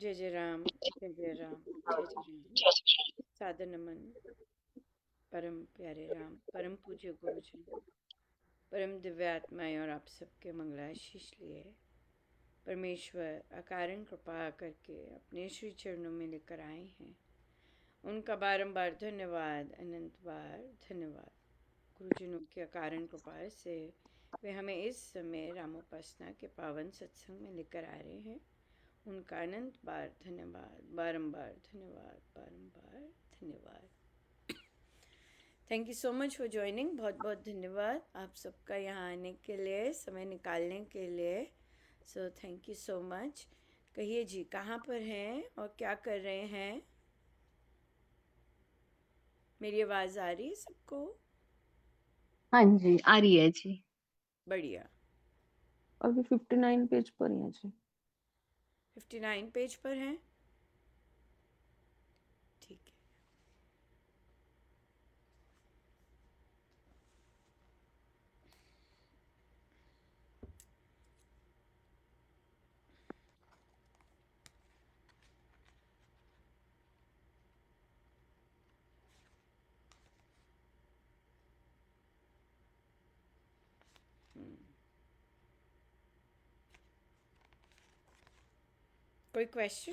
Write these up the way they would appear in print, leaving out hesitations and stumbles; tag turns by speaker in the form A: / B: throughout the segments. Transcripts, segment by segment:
A: जय जय राम, जय जय राम, जय जय राम। सादर नमन परम प्यारे राम, परम पूज्य गुरुजन, परम दिव्य आत्माएं और आप सबके मंगलाशीष लिए परमेश्वर अकारण कृपा करके अपने श्री चरणों में लेकर आए हैं। उनका बारंबार धन्यवाद, अनंत बार धन्यवाद। गुरुजनों की अकारण कृपा से वे हमें इस समय रामोपासना के पावन सत्संग में लेकर आ रहे हैं। उनका अनंत बार धन्यवाद, बारंबार धन्यवाद, बारंबार धन्यवाद। Thank you so much for joining. बहुत बहुत धन्यवाद आप सबका यहाँ आने के लिए, समय निकालने के लिए। सो थैंक यू सो मच। कहिए जी, कहाँ पर हैं और क्या कर रहे हैं? मेरी आवाज़ आ रही है सबको?
B: हाँ जी, आ रही है जी।
A: बढ़िया।
C: अभी 59 पेज पर ही है जी।
A: 59 पेज पर हैं? ठीक है। कोई क्वेश्चन?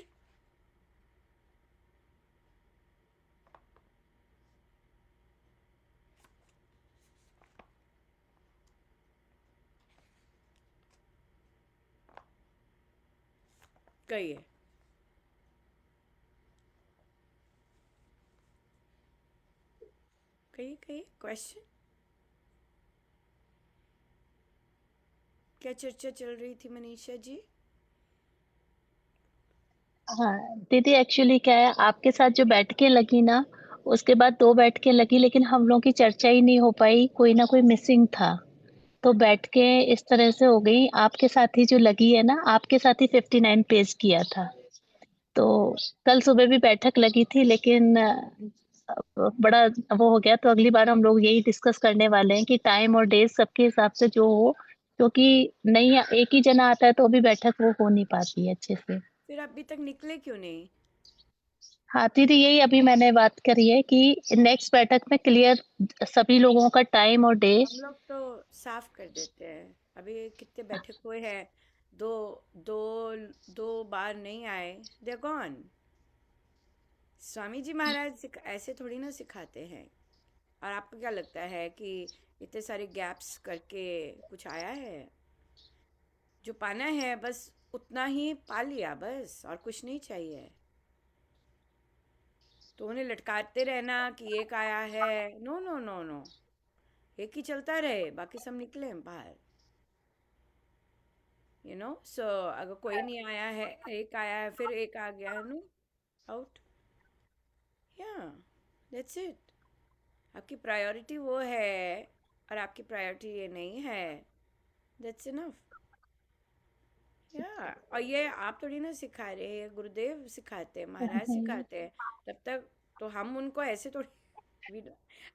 A: कहिए। कहिए कहिए क्वेश्चन। क्या चर्चा चल रही थी मनीषा जी?
B: हाँ, दीदी एक्चुअली क्या है आपके साथ जो बैठकें लगी ना, उसके बाद 2 बैठकें लगी लेकिन हम लोगों की चर्चा ही नहीं हो पाई, कोई ना कोई मिसिंग था। तो बैठकें इस तरह से हो गई, आपके साथ ही जो लगी है ना, आपके साथ ही 59 पेज किया था। तो कल सुबह भी बैठक लगी थी लेकिन बड़ा वो हो गया तो अगली बार हम लोग यही डिस्कस करने वाले हैं कि टाइम और डेज सबके हिसाब से जो हो, क्योंकि नहीं एक ही जना आता है तो भी बैठक वो हो नहीं पाती है अच्छे से।
A: फिर अभी तक निकले क्यों नहीं?
B: हाँ दीदी, यही अभी मैंने बात करी है कि नेक्स्ट बैठक में क्लियर सभी लोगों का टाइम और डे।
A: हम लोग तो साफ कर देते हैं। अभी कितने बैठक हुए हैं? दो दो दो बार नहीं आए, दे गॉन। स्वामी जी महाराज ऐसे थोड़ी ना सिखाते हैं। और आपको क्या लगता है कि इतने सारे गैप्स करके कुछ आया है? जो पाना है बस उतना ही पा लिया, बस और कुछ नहीं चाहिए। तो उन्हें लटकाते रहना कि एक आया है, नो नो नो नो। एक ही चलता रहे, बाकी सब निकले बाहर। सो अगर कोई नहीं आया है, एक आया है, फिर एक आ गया है, नो, आउट। या दैट्स इट। आपकी प्रायोरिटी वो है और आपकी प्रायोरिटी ये नहीं है, दैट्स इनफ। या और ये आप थोड़ी ना सिखा रहे हैं, गुरुदेव सिखाते हैं, महाराज सिखाते हैं। तब तक तो हम उनको ऐसे थोड़ी,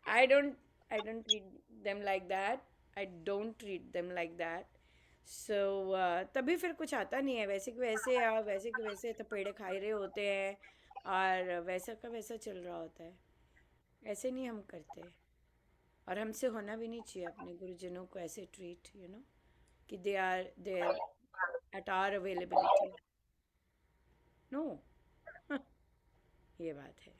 A: I don't I don't treat them like that. I don't treat them like that. So तभी फिर कुछ आता नहीं है। वैसे कि वैसे और वैसे कि वैसे थपेड़े खाए रहे होते हैं और वैसा का वैसा चल रहा होता है। ऐसे नहीं हम करते। और हमसे होना भी नहीं चाहिए अपने गुरुजनों को ऐसे ट्रीट, कि they are there at our availability. No. ये बात है।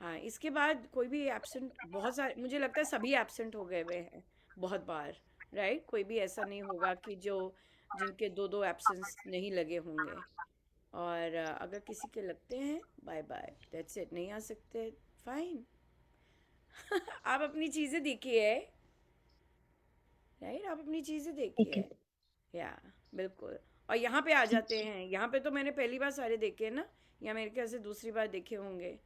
A: हाँ, इसके बाद कोई भी एब्सेंट, बहुत सारे मुझे लगता है सभी एब्सेंट हो गए हुए हैं बहुत बार। राइट, कोई भी ऐसा नहीं होगा कि जो जिनके दो दो एब्सेंस नहीं लगे होंगे। और अगर किसी के लगते हैं, बाय बाय, दैट्स इट। नहीं आ सकते, फाइन। आप अपनी चीज़ें देखिए। राइट, आप अपनी चीज़ें
B: ठीक
A: देखिए।
B: है।
A: या बिल्कुल। और यहाँ पे आ जाते हैं। यहाँ पे तो मैंने पहली बार सारे देखे हैं ना, या मेरे ख्याल से दूसरी बार देखे होंगे।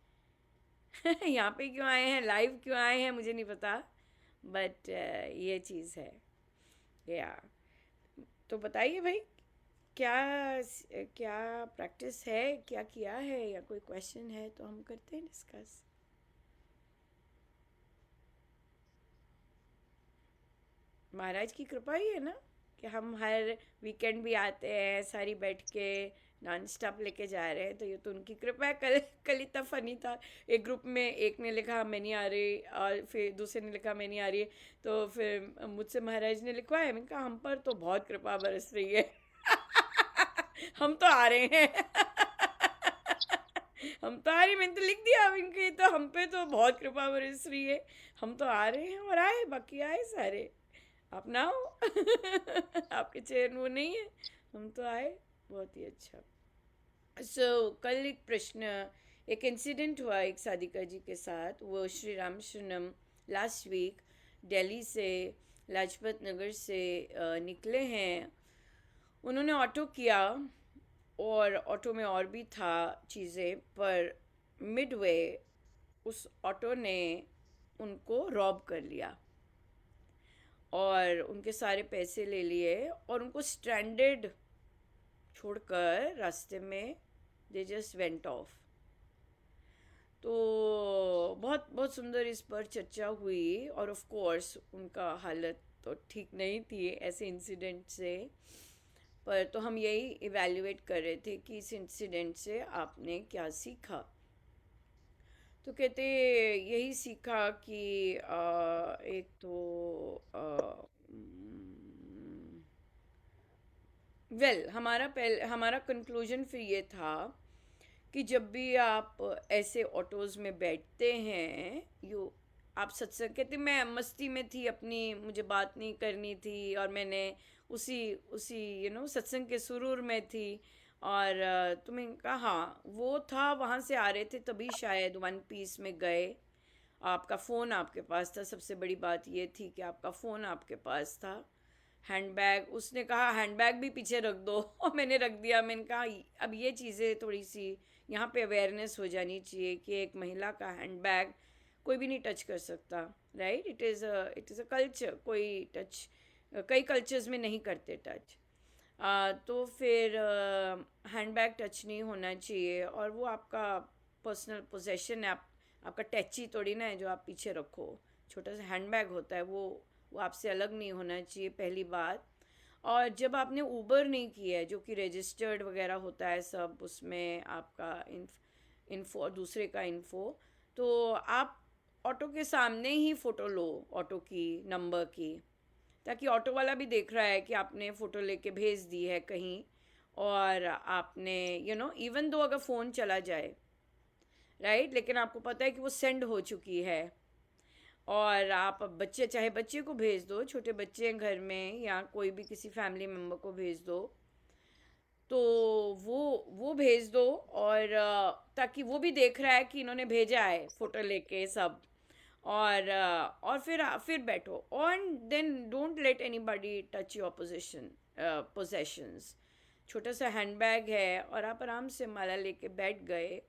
A: यहाँ पे क्यों आए हैं, लाइव क्यों आए हैं, मुझे नहीं पता। बट ये चीज़ है। या तो बताइए भाई, क्या क्या प्रैक्टिस है, क्या किया है, या कोई क्वेश्चन है तो हम करते हैं डिस्कस। महाराज की कृपा ही है ना कि हम हर वीकेंड भी आते हैं, सारी बैठ के नॉन स्टॉप लेके जा रहे हैं, तो ये तो उनकी कृपा है। कल इतना फनी था, एक ग्रुप में एक ने लिखा मैं नहीं आ रही, और फिर दूसरे ने लिखा मैं नहीं आ रही है, तो फिर मुझसे महाराज ने लिखवाया, मैंने कहा हम पर तो बहुत कृपा बरस रही है। हम तो आ रहे हैं। हम तो आ रही, मैंने तो लिख दिया इनके, तो हम पे तो बहुत कृपा बरस रही है, हम तो आ रहे हैं और आए, बाकी आए सारे, आप ना हो। आपके चेहरे वो नहीं है, हम तो आए। बहुत ही अच्छा। कल एक प्रश्न, एक इंसिडेंट हुआ एक साधिका जी के साथ। वो श्री राम शरणम लास्ट वीक दिल्ली से, लाजपत नगर से निकले हैं। उन्होंने ऑटो किया, और ऑटो में और भी था चीज़ें, पर मिडवे उस ऑटो ने उनको रॉब कर लिया और उनके सारे पैसे ले लिए, और उनको स्ट्रैंडेड छोड़कर रास्ते में दे जस्ट वेंट ऑफ। तो बहुत बहुत सुंदर इस पर चर्चा हुई, और ऑफ कोर्स उनका हालत तो ठीक नहीं थी ऐसे इंसिडेंट से। पर तो हम यही इवैल्यूएट कर रहे थे कि इस इंसिडेंट से आपने क्या सीखा। तो कहते यही सीखा कि एक तो हमारा कंक्लूजन फिर ये था कि जब भी आप ऐसे ऑटोज़ में बैठते हैं, आप सत्संग, कहते मैं मस्ती में थी अपनी, मुझे बात नहीं करनी थी, और मैंने उसी उसी सत्संग के सुरूर में थी, और तुम्हें कहा हाँ वो था, वहाँ से आ रहे थे तभी शायद वन पीस में गए। आपका फ़ोन आपके पास था, सबसे बड़ी बात ये थी कि आपका फ़ोन आपके पास था। हैंडबैग, उसने कहा हैंडबैग भी पीछे रख दो, और मैंने रख दिया। मैंने कहा अब ये चीज़ें थोड़ी सी यहाँ पे अवेयरनेस हो जानी चाहिए कि एक महिला का हैंडबैग कोई भी नहीं टच कर सकता, right. It is a culture, कोई टच, कई कल्चर्स में नहीं करते टच। तो फिर हैंडबैग टच नहीं होना चाहिए, और वो आपका पर्सनल पोजेशन है, आपका टैची थोड़ी ना है जो आप पीछे रखो। छोटा सा हैंडबैग होता है, वो आपसे अलग नहीं होना चाहिए, पहली बात। और जब आपने ऊबर नहीं किया है, जो कि रजिस्टर्ड वगैरह होता है सब, उसमें आपका इन्फो, दूसरे का इन्फो, तो आप ऑटो के सामने ही फ़ोटो लो, ऑटो की नंबर की, ताकि ऑटो वाला भी देख रहा है कि आपने फ़ोटो लेके भेज दी है कहीं, और आपने इवन दो अगर फ़ोन चला जाए, राइट, लेकिन आपको पता है कि वो सेंड हो चुकी है। और आप बच्चे, चाहे बच्चे को भेज दो, छोटे बच्चे हैं घर में, या कोई भी किसी फैमिली मेम्बर को भेज दो, तो वो भेज दो, और ताकि वो भी देख रहा है कि इन्होंने भेजा है फ़ोटो लेके सब। और फिर बैठो, और then don't let anybody touch your possessions. छोटा सा हैंडबैग है, और आप आराम से माला लेके बैठ गए,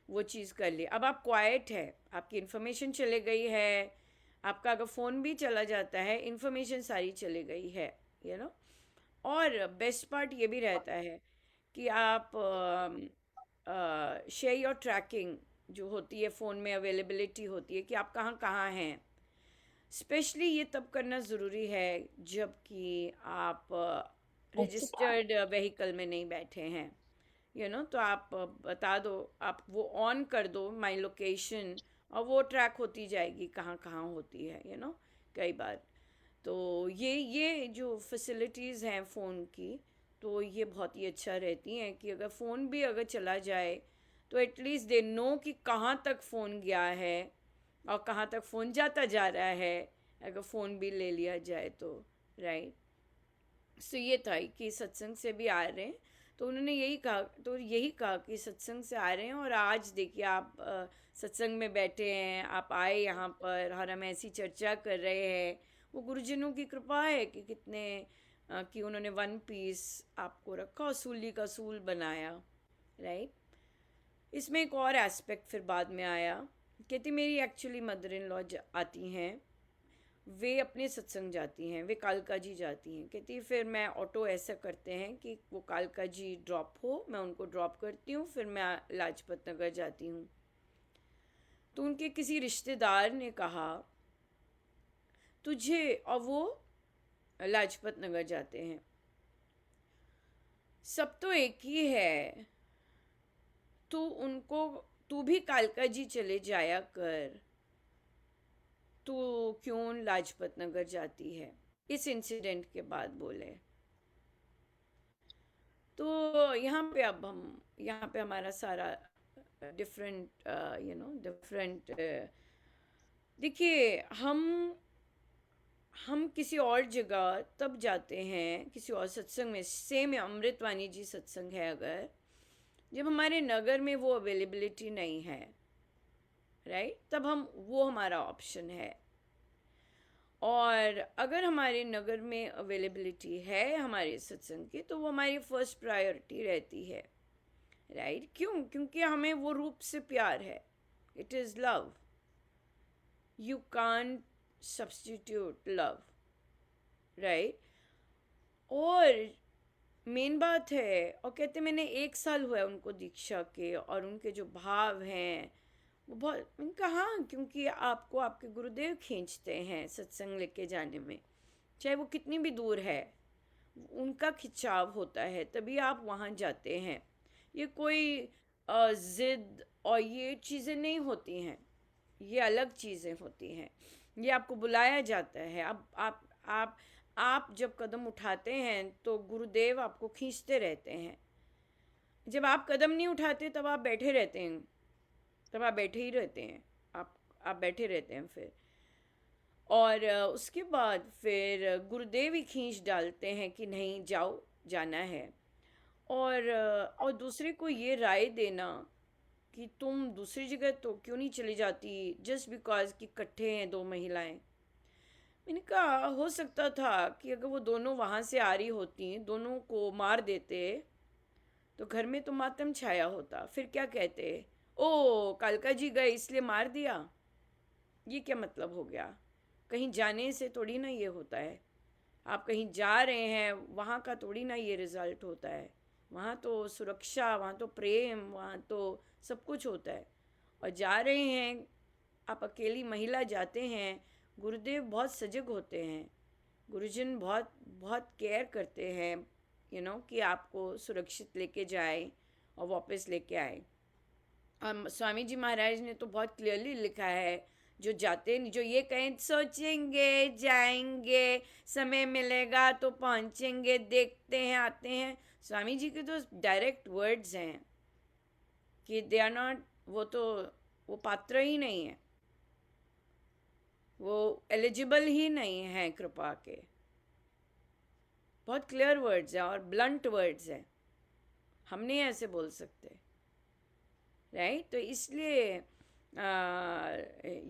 A: वो चीज़ कर ली। अब आप क्वाइट है, आपकी इन्फॉर्मेशन चले गई है, आपका अगर फ़ोन भी चला जाता है, इन्फॉर्मेशन सारी चली गई है, और बेस्ट पार्ट ये भी रहता है कि आप शेयर योर ट्रैकिंग जो होती है फ़ोन में, अवेलेबिलिटी होती है कि आप कहाँ कहाँ हैं। स्पेशली ये तब करना ज़रूरी है जब कि आप रजिस्टर्ड व्हीकल में नहीं बैठे हैं, तो आप बता दो, आप वो ऑन कर दो माई लोकेशन, और वो ट्रैक होती जाएगी कहाँ कहाँ होती है, कई बार। तो ये जो फैसिलिटीज़ हैं फ़ोन की, तो ये बहुत ही अच्छा रहती हैं कि अगर फ़ोन भी अगर चला जाए, तो एटलीस्ट दे नो कि कहाँ तक फ़ोन गया है और कहाँ तक फ़ोन जाता जा रहा है, अगर फ़ोन भी ले लिया जाए तो, राइट। सो ये था कि सत्संग से भी आ रहे हैं, तो उन्होंने यही कहा कि सत्संग से आ रहे हैं, और आज देखिए आप सत्संग में बैठे हैं, आप आए यहाँ पर और हम ऐसी चर्चा कर रहे हैं। वो गुरुजनों की कृपा है कि कितने कि उन्होंने वन पीस आपको रखा और सूली का सूल बनाया, राइट। इसमें एक और एस्पेक्ट फिर बाद में आया। कहती मेरी एक्चुअली मदर इन लॉ आती हैं, वे अपने सत्संग जाती हैं, वे कालका जी जाती हैं। कहती है फिर मैं ऑटो ऐसा करते हैं कि वो कालका जी ड्रॉप हो, मैं उनको ड्रॉप करती हूँ, फिर मैं लाजपत नगर जाती हूँ। तो उनके किसी रिश्तेदार ने कहा तुझे, और वो लाजपत नगर जाते हैं, सब तो एक ही है। तू भी कालका जी चले जाया कर, तू क्यों लाजपत नगर जाती है? इस इंसिडेंट के बाद बोले। तो यहाँ पे हमारा सारा डिफरेंट डिफरेंट, देखिए हम किसी और जगह तब जाते हैं, किसी और सत्संग में, सेम अमृतवाणी जी सत्संग है अगर, जब हमारे नगर में वो अवेलेबिलिटी नहीं है, राइट, तब वो हमारा ऑप्शन है। और अगर हमारे नगर में अवेलेबिलिटी है हमारे सत्संग की, तो वो हमारी फर्स्ट प्रायोरिटी रहती है, राइट। क्यों? क्योंकि हमें वो रूप से प्यार है। It is love, you can't substitute love, right. और मेन बात है, और कहते मैंने 1 साल हुआ है उनको दीक्षा के, और उनके जो भाव हैं वो बहुत, मैंने कहा हाँ, क्योंकि आपको आपके गुरुदेव खींचते हैं सत्संग लेके जाने में, चाहे वो कितनी भी दूर है, उनका खिंचाव होता है, तभी आप वहाँ जाते हैं। ये कोई ज़िद और ये चीज़ें नहीं होती हैं, ये अलग चीज़ें होती हैं। ये आपको बुलाया जाता है। अब आप जब कदम उठाते हैं तो गुरुदेव आपको खींचते रहते हैं। जब आप कदम नहीं उठाते तब आप बैठे रहते हैं, तब आप बैठे ही रहते हैं, आप बैठे रहते हैं फिर। और उसके बाद फिर गुरुदेव ही खींच डालते हैं कि नहीं जाओ, जाना है। और दूसरे को ये राय देना कि तुम दूसरी जगह तो क्यों नहीं चली जाती, जस्ट बिकॉज कि इकट्ठे हैं 2 महिलाएं। मैंने कहा हो सकता था कि अगर वो दोनों वहाँ से आ रही होती, दोनों को मार देते, तो घर में तो मातम छाया होता। फिर क्या कहते, ओ कालका जी गए इसलिए मार दिया। ये क्या मतलब हो गया? कहीं जाने से थोड़ी ना ये होता है। आप कहीं जा रहे हैं, वहाँ का थोड़ी ना ये रिजल्ट होता है। वहाँ तो सुरक्षा, वहाँ तो प्रेम, वहाँ तो सब कुछ होता है। और जा रहे हैं, आप अकेली महिला जाते हैं, गुरुदेव बहुत सजग होते हैं, गुरुजन बहुत बहुत केयर करते हैं, कि आपको सुरक्षित लेके जाए और वापस लेके आए। स्वामी जी महाराज ने तो बहुत क्लियरली लिखा है, जो जाते नहीं, जो ये कहें सोचेंगे जाएंगे, समय मिलेगा तो पहुंचेंगे, देखते हैं आते हैं, स्वामी जी के तो डायरेक्ट वर्ड्स हैं कि दे आर नॉट, वो पात्र ही नहीं है, वो एलिजिबल ही नहीं है कृपा के। बहुत क्लियर वर्ड्स हैं और ब्लंट वर्ड्स हैं, हम नहीं ऐसे बोल सकते, राइट। तो इसलिए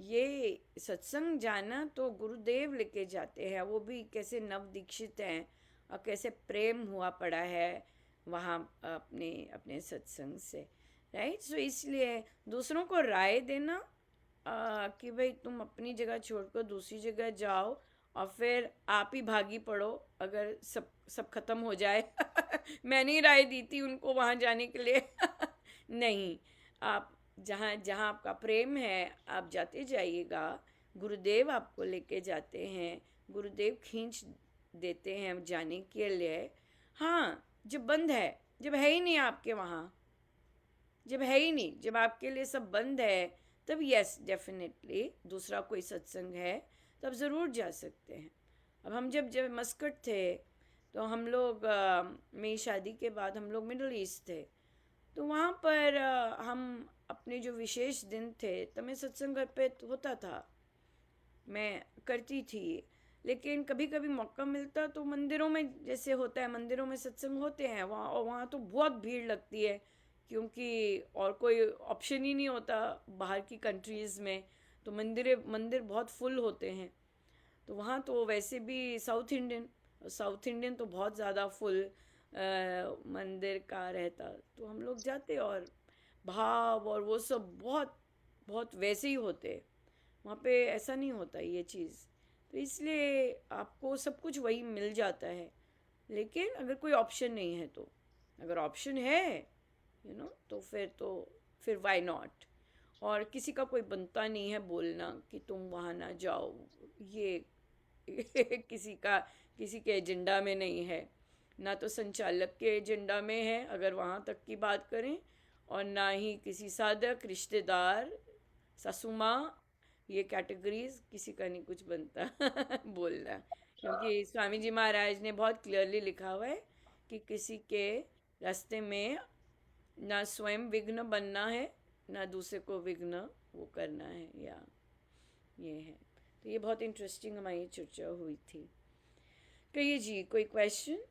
A: ये सत्संग जाना तो गुरुदेव लेके जाते हैं, वो भी कैसे नव दीक्षित हैं और कैसे प्रेम हुआ पड़ा है वहाँ अपने अपने सत्संग से, राइट। सो इसलिए दूसरों को राय देना कि भाई तुम अपनी जगह छोड़कर दूसरी जगह जाओ और फिर आप ही भागी पड़ो अगर सब खत्म हो जाए। मैंने ही राय दी थी उनको वहाँ जाने के लिए। नहीं, आप जहाँ जहाँ आपका प्रेम है आप जाते जाइएगा, गुरुदेव आपको लेके जाते हैं, गुरुदेव खींच देते हैं जाने के लिए। हाँ, जब बंद है, जब है ही नहीं आपके वहाँ, जब है ही नहीं, जब आपके लिए सब बंद है, तब यस डेफिनेटली दूसरा कोई सत्संग है तब ज़रूर जा सकते हैं। अब हम जब मस्कट थे तो हम लोग मेरी शादी के बाद हम लोग मिडल ईस्ट थे, तो वहाँ पर हम अपने जो विशेष दिन थे तो मैं सत्संग घर पे होता था, मैं करती थी। लेकिन कभी कभी मौका मिलता तो मंदिरों में, जैसे होता है मंदिरों में सत्संग होते हैं वहाँ, और वहाँ तो बहुत भीड़ लगती है क्योंकि और कोई ऑप्शन ही नहीं होता बाहर की कंट्रीज़ में, तो मंदिर बहुत फुल होते हैं। तो वहाँ तो वैसे भी साउथ इंडियन तो बहुत ज़्यादा फुल मंदिर का रहता, तो हम लोग जाते और भाव और वो सब बहुत बहुत वैसे ही होते। वहाँ पे ऐसा नहीं होता ये चीज़, तो इसलिए आपको सब कुछ वही मिल जाता है। लेकिन अगर कोई ऑप्शन नहीं है तो, अगर ऑप्शन है तो फिर वाई नॉट। और किसी का कोई बनता नहीं है बोलना कि तुम वहाँ ना जाओ, ये किसी के एजेंडा में नहीं है। ना तो संचालक के एजेंडा में है अगर वहाँ तक की बात करें, और ना ही किसी साधक, रिश्तेदार, सासू माँ, ये कैटेगरीज किसी का नहीं कुछ बनता बोलना, क्योंकि स्वामी जी महाराज ने बहुत क्लियरली लिखा हुआ है कि किसी के रास्ते में ना स्वयं विघ्न बनना है, ना दूसरे को विघ्न वो करना है, या ये है। तो ये बहुत इंटरेस्टिंग हमारी चर्चा हुई थी। कहिए जी, कोई क्वेश्चन?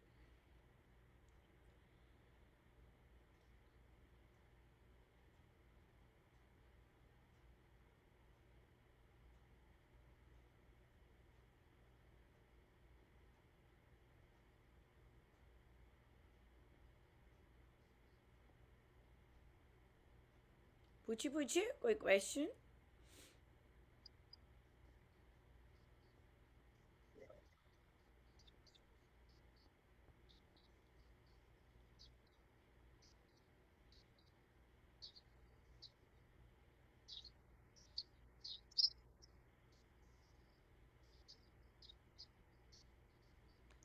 A: पूछिए पूछिए, कोई क्वेश्चन?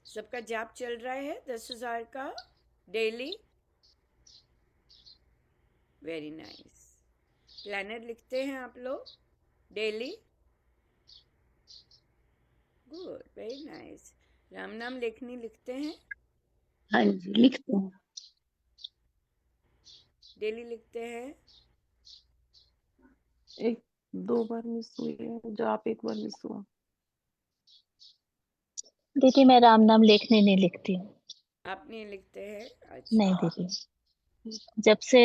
A: सबका जाप चल रहा है 10,000 का डेली? Very nice. प्लानर लिखते हैं आप लोग daily? Good, very nice. Ram नाम लेखनी लिखते हैं?
B: हाँ जी, लिखते हैं।
A: डेली लिखते हैं?
C: एक 2 बार मिस हुई है, जाप 1 बार मिस हुआ।
B: दीदी मैं राम नाम लेखनी नहीं लिखती हूँ।
A: आप नहीं लिखते हैं?
B: नहीं
A: अच्छा।
B: दीदी, जब से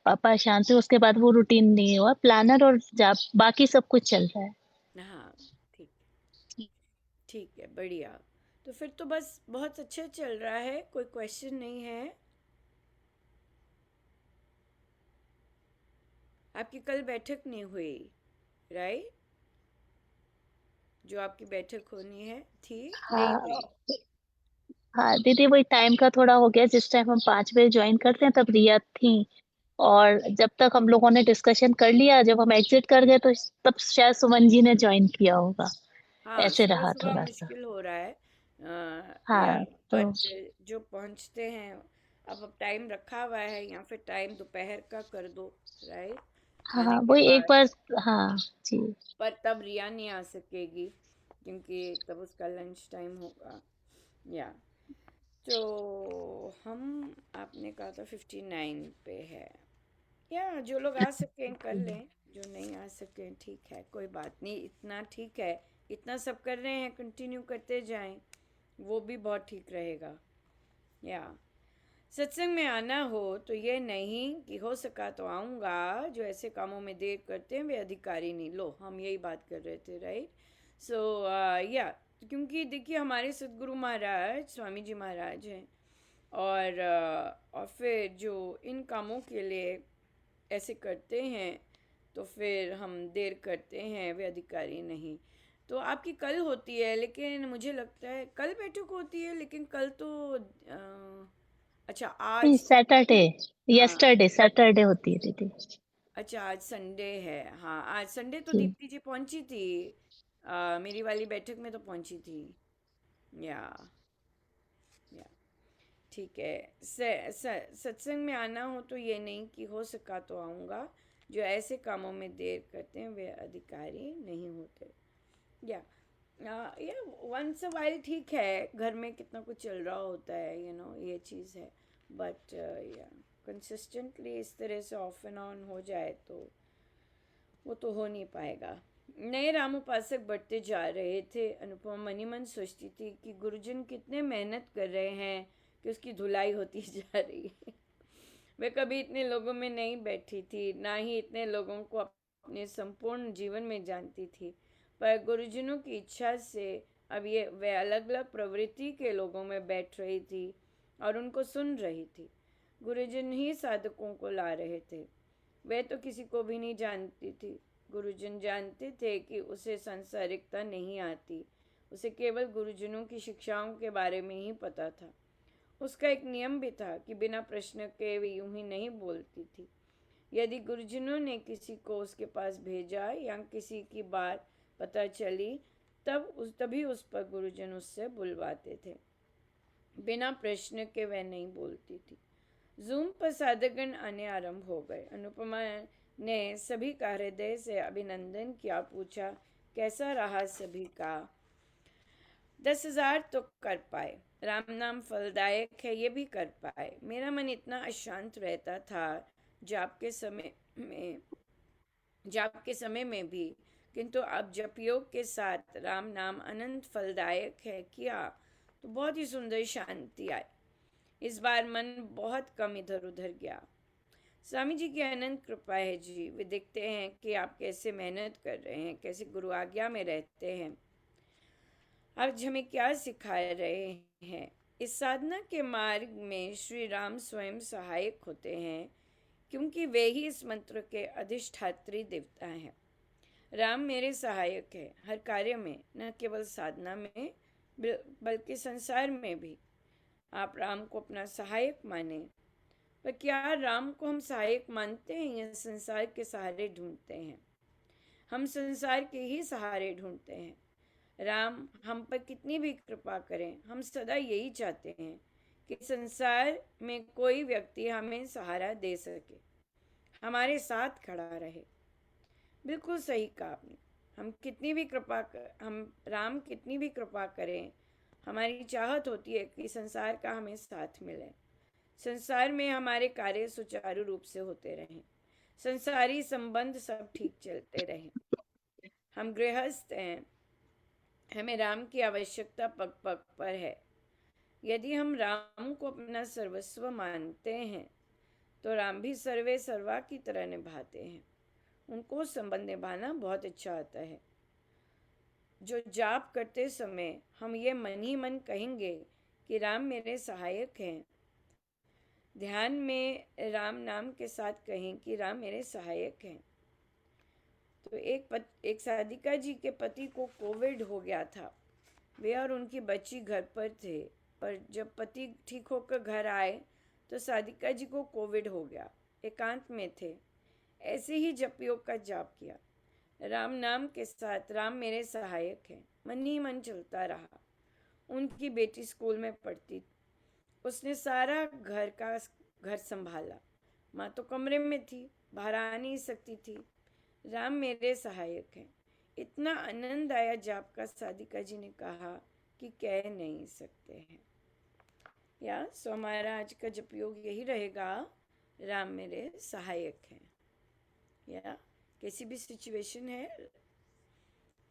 B: पापा शांत हुए उसके बाद वो रूटीन नहीं हुआ। प्लानर और जाप बाकी सब कुछ चल रहा है।
A: हाँ, ठीक, ठीक है, बढ़िया। तो फिर तो बस बहुत अच्छा चल रहा है, कोई क्वेश्चन नहीं है। आपकी कल बैठक नहीं हुई, राइट? जो आपकी बैठक होनी है थी, नहीं
B: हाँ।
A: हुई।
B: हाँ दीदी, वही टाइम का थोड़ा हो गया। जिस टाइम हम 5 बजे ज्वाइन करते हैं तब रिया थी, और जब तक हम लोगों ने डिस्कशन कर लिया, जब हम एग्जिट कर गए तो तब शायद सुमन जी ने ज्वाइन किया होगा।
A: हाँ,
B: ऐसे
A: सुबह
B: रहा
A: सुबह
B: थोड़ा सा।
A: मुश्किल हो रहा है, या
B: हाँ तो
A: बट जो पहुंचते हैं, अब टाइम रखा हुआ है, या फिर टाइम दोपहर का कर दो, राइट? खाने
B: हाँ
A: के
B: वही एक
A: बाद।
B: बार। हाँ जी।
A: पर तब रिया नहीं आ सकेगी, क्योंकि तब उसका लंच टाइम होगा, या तो हम, आपने कहा था 59 पे है, या जो लोग आ सकें कर लें, जो नहीं आ सकें ठीक है, कोई बात नहीं, इतना ठीक है। इतना सब कर रहे हैं, कंटिन्यू करते जाएं, वो भी बहुत ठीक रहेगा। या सत्संग में आना हो तो ये नहीं कि हो सका तो आऊँगा, जो ऐसे कामों में देर करते हैं वे अधिकारी नहीं। लो, हम यही बात कर रहे थे, राइट? सो या क्योंकि देखिए हमारे सदगुरु महाराज स्वामी जी महाराज हैं, और फिर जो इन कामों के लिए ऐसे करते हैं, तो फिर हम देर करते हैं, वे अधिकारी नहीं। तो आपकी कल होती है, लेकिन मुझे लगता है कल बैठक होती है, लेकिन कल तो अच्छा आज तो,
B: सैटरडे,
A: हाँ,
B: यस्टरडे सैटरडे होती है दीदी।
A: अच्छा आज संडे है। हाँ, आज संडे तो
B: जी।
A: दीप्ति जी पहुंची थी, मेरी वाली बैठक में तो पहुंची थी। या या ठीक है। सत्संग में आना हो तो ये नहीं कि हो सका तो आऊँगा, जो ऐसे कामों में देर करते हैं वे अधिकारी नहीं होते। या या वंस अ वाइल ठीक है, घर में कितना कुछ चल रहा होता है, ये चीज़ है। बट या कंसिस्टेंटली इस तरह से ऑफ एंड ऑन हो जाए तो वो तो हो नहीं पाएगा। नए राम उपासक बढ़ते जा रहे थे। अनुपमा मनी मन सोचती थी कि गुरुजन कितने मेहनत कर रहे हैं कि उसकी धुलाई होती जा रही है। वे कभी इतने लोगों में नहीं बैठी थी, ना ही इतने लोगों को अपने संपूर्ण जीवन में जानती थी, पर गुरुजनों की इच्छा से अब ये वे अलग अलग प्रवृत्ति के लोगों में बैठ रही थी और उनको सुन रही थी। गुरुजन ही साधकों को ला रहे थे, वह तो किसी को भी नहीं जानती थी। गुरुजन जानते थे कि उसे सांसारिकता नहीं आती, उसे केवल गुरुजनों की शिक्षाओं के बारे में ही पता था। उसका एक नियम भी था कि बिना प्रश्न के वे यूं ही नहीं बोलती थी। यदि गुरुजनों ने किसी को उसके पास भेजा या किसी की बात पता चली, तभी उस पर गुरुजन उससे बुलवाते थे। बिना प्रश्न के वह नहीं बोलती थी। जूम पर साधकगण आने आरंभ हो गए। अनुपमा ने सभी का हृदय से अभिनंदन किया, पूछा कैसा रहा सभी का। 10,000 तो कर पाए, राम नाम फलदायक है ये भी कर पाए। मेरा मन इतना अशांत रहता था जाप के समय में भी, किंतु अब जप योग के साथ राम नाम अनंत फलदायक है किया तो बहुत ही सुंदर शांति आई। इस बार मन बहुत कम इधर उधर गया। स्वामी जी की अनंत कृपा है जी। वे देखते हैं कि आप कैसे मेहनत कर रहे हैं, कैसे गुरु आज्ञा में रहते हैं। आज हमें क्या सिखा रहे हैं। इस साधना के मार्ग में श्री राम स्वयं सहायक होते हैं, क्योंकि वे ही इस मंत्र के अधिष्ठात्री देवता हैं। राम मेरे सहायक है हर कार्य में, न केवल साधना में बल्कि संसार में भी। आप राम को अपना सहायक माने, पर क्या राम को हम सहायक मानते हैं या संसार के सहारे ढूंढते हैं? हम संसार के ही सहारे ढूंढते हैं। राम हम पर कितनी भी कृपा करें, हम सदा यही चाहते हैं कि संसार में कोई व्यक्ति हमें सहारा दे सके, हमारे साथ खड़ा रहे। बिल्कुल सही कहा आपने। हम राम कितनी भी कृपा करें, हमारी चाहत होती है कि संसार का हमें साथ मिले, संसार में हमारे कार्य सुचारू रूप से होते रहें, संसारी संबंध सब ठीक चलते रहें। हम गृहस्थ हैं, हमें राम की आवश्यकता पग पग पर है। यदि हम राम को अपना सर्वस्व मानते हैं तो राम भी सर्वे सर्वा की तरह निभाते हैं। उनको संबंध निभाना बहुत अच्छा आता है। जो जाप करते समय हम ये मन ही मन कहेंगे कि राम मेरे सहायक हैं, ध्यान में राम नाम के साथ कहें कि राम मेरे सहायक हैं, तो एक साधिका जी के पति को कोविड हो गया था। वे और उनकी बच्ची घर पर थे, पर जब पति ठीक होकर घर आए तो साधिका जी को कोविड हो गया। एकांत में थे, ऐसे ही जप योग का जाप किया, राम नाम के साथ राम मेरे सहायक हैं, मन ही मन चलता रहा। उनकी बेटी स्कूल में पढ़ती, उसने सारा घर संभाला। माँ तो कमरे में थी, बाहर आ नहीं सकती थी। राम मेरे सहायक हैं। इतना आनंद आया जाप का, साधिका जी ने कहा कि कह नहीं सकते हैं। सो हमारा आज का जप योग यही रहेगा, राम मेरे सहायक हैं। कैसी भी सिचुएशन है,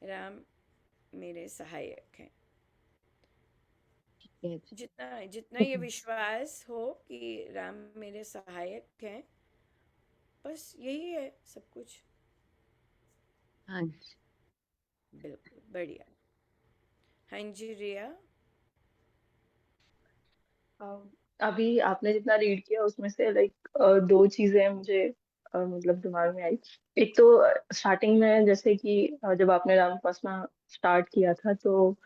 A: राम मेरे सहायक हैं। जितना जितना ये विश्वास हो कि राम मेरे सहायक हैं, बस यही है सब कुछ।
D: हाँ जी,
A: बिल्कुल बढ़िया। हाँ जी रिया।
D: अभी आपने जितना रीड किया उसमें से दो चीजें मुझे मतलब दिमाग में आई। एक तो स्टार्टिंग में जैसे कि जब आपने राम उपासना स्टार्ट किया था तो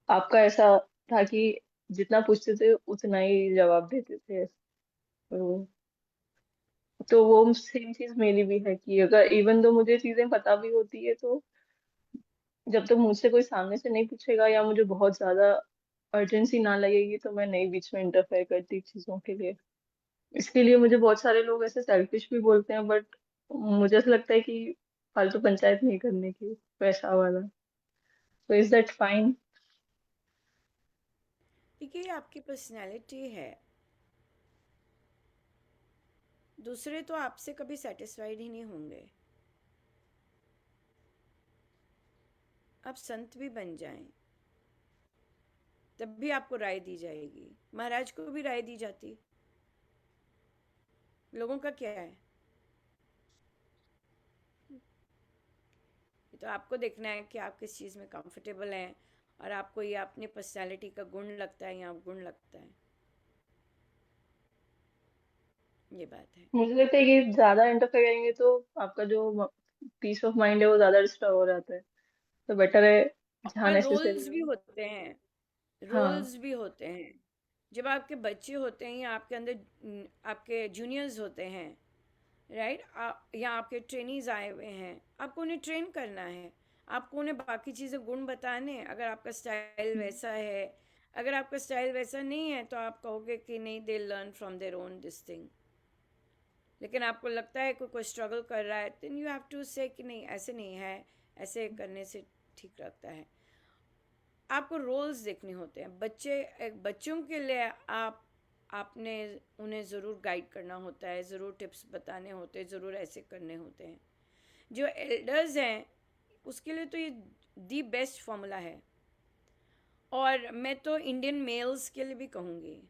D: आपका ऐसा था कि जितना पूछते थे उतना ही जवाब देते थे। तो वो सेम चीज मेरी भी है कि अगर इवन दो मुझे चीजें पता भी होती है तो जब तक मुझसे कोई सामने से नहीं पूछेगा या मुझे बहुत ज्यादा अर्जेंसी ना लगेगी तो मैं नहीं बीच में इंटरफेयर करती चीजों के लिए। इसके लिए मुझे बहुत सारे लोग ऐसे सेल्फिश भी बोलते हैं, बट मुझे ऐसा लगता है कि फालतू पंचायत नहीं करने की, वैसा वाला। तो इज दैट फाइन?
A: देखिए ये आपकी पर्सनैलिटी है, दूसरे तो आपसे कभी सेटिस्फाइड ही नहीं होंगे। आप संत भी बन जाएं तब भी आपको राय दी जाएगी। महाराज को भी राय दी जाती, लोगों का क्या है। ये तो आपको देखना है कि आप किस चीज़ में कंफर्टेबल हैं और आपको ये अपनी पर्सनैलिटी का गुण लगता है या गुण लगता है, ये बात है।
D: मुझे लगता है कि ज्यादा इंटरफेयर करेंगे तो आपका जो पीस ऑफ माइंड है वो ज्यादा डिस्टर्ब हो जाता है। तो बेटर है जहाँ
A: और
D: नेसेसरी हो। हाँ।
A: रोल्स भी होते हैं। जब आपके बच्चे होते हैं या आपके अंदर आपके जूनियर्स होते हैं, राइट, या आपके ट्रेनीज आए हुए हैं, आपको उन्हें ट्रेन करना है, आपको उन्हें बाकी चीज़ें गुण बताने। अगर आपका स्टाइल वैसा है, अगर आपका स्टाइल वैसा नहीं है तो आप कहोगे कि नहीं, they learn from their own this thing. लेकिन आपको लगता है कोई स्ट्रगल कर रहा है, देन यू हैव टू से कि नहीं, ऐसे नहीं है, ऐसे करने से ठीक लगता है। आपको रोल्स देखने होते हैं। बच्चों के लिए आपने उन्हें ज़रूर गाइड करना होता है, ज़रूर टिप्स बताने होते हैं, ज़रूर ऐसे करने होते हैं। जो एल्डर्स हैं उसके लिए तो ये दी बेस्ट फॉर्मूला है। और मैं तो इंडियन मेल्स के लिए भी कहूँगी,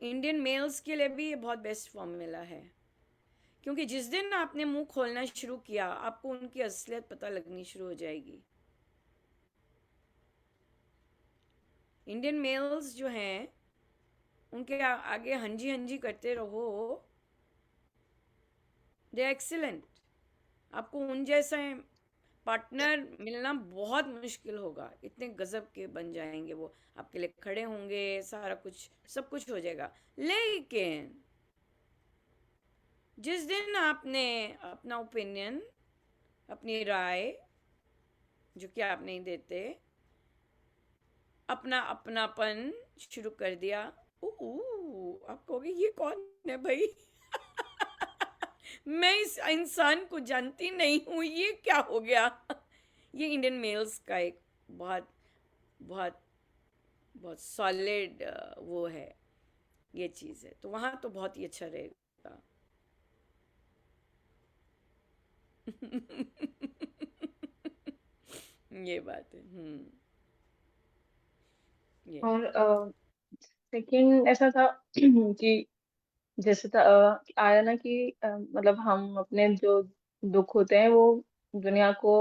A: इंडियन मेल्स के लिए भी ये बहुत बेस्ट फॉर्मूला है। क्योंकि जिस दिन आपने मुंह खोलना शुरू किया, आपको उनकी असलियत पता लगनी शुरू हो जाएगी। इंडियन मेल्स जो हैं उनके आगे हंजी हंजी करते रहो, दे एक्सीलेंट। आपको उन जैसा पार्टनर मिलना बहुत मुश्किल होगा, इतने गजब के बन जाएंगे वो, आपके लिए खड़े होंगे, सारा कुछ सब कुछ हो जाएगा। लेकिन जिस दिन आपने अपना ओपिनियन, अपनी राय, जो कि आप नहीं देते, अपना अपनापन शुरू कर दिया, आप कहोगे ये कौन है भाई? मैं इस इंसान को जानती नहीं हूँ, ये क्या हो गया? ये इंडियन मेल्स का एक बहुत बहुत बहुत सॉलिड वो है, ये चीज़ है। तो वहाँ तो बहुत ही अच्छा रहेगा। ये बात है। ये
D: और सेकंड ऐसा था कि जैसे आया ना कि मतलब हम अपने जो दुख होते हैं वो दुनिया को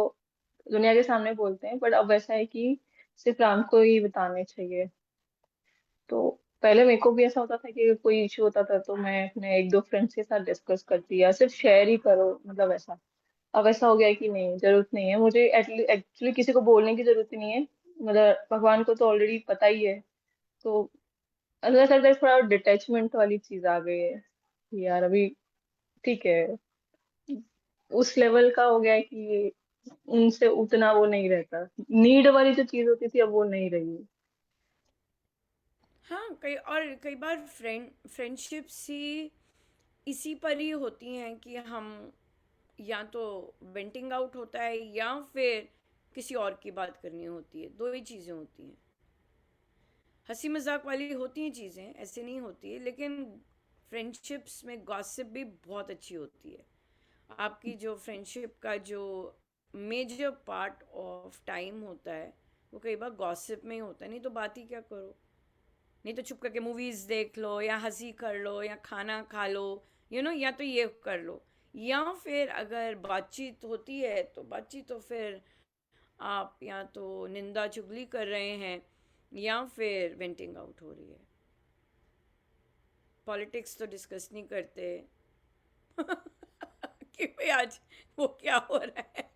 D: दुनिया के सामने बोलते हैं, बट अब वैसा है कि सिर्फ राम को ही बताने चाहिए। तो पहले मेरे को भी ऐसा होता था कि कोई इशू होता था तो मैं अपने एक दो फ्रेंड्स के साथ डिस्कस करती या सिर्फ शेयर ही करो, मतलब ऐसा। अब ऐसा हो गया है कि नहीं, जरूरत नहीं है मुझे, एक्चुअली किसी को बोलने की जरूरत ही नहीं है। मतलब भगवान को तो ऑलरेडी पता ही है। तो अगर ऐसा लगता है थोड़ा डिटैचमेंट वाली चीज आ गई है कि यार अभी ठीक है, उस लेवल का हो गया है कि उनसे उतना वो नहीं रहता, नीड वाली जो चीज होती थी अब वो नहीं रही।
A: हाँ, कई बार फ्रेंडशिप्स ही इसी पर ही होती हैं कि हम या तो वेंटिंग आउट होता है या फिर किसी और की बात करनी होती है। दो ही चीज़ें होती हैं। हंसी मजाक वाली होती हैं चीज़ें, ऐसे नहीं होती है, लेकिन फ्रेंडशिप्स में गॉसिप भी बहुत अच्छी होती है। आपकी जो फ्रेंडशिप का जो मेजर पार्ट ऑफ टाइम होता है वो कई बार गॉसिप में ही होता है। नहीं तो बात ही क्या करो, नहीं तो चुप करके मूवीज़ देख लो या हंसी कर लो या खाना खा लो, या तो ये कर लो। या फिर अगर बातचीत होती है तो बातचीत तो फिर आप या तो निंदा चुगली कर रहे हैं या फिर वेंटिंग आउट हो रही है। पॉलिटिक्स तो डिस्कस नहीं करते कि भाई आज वो क्या हो रहा है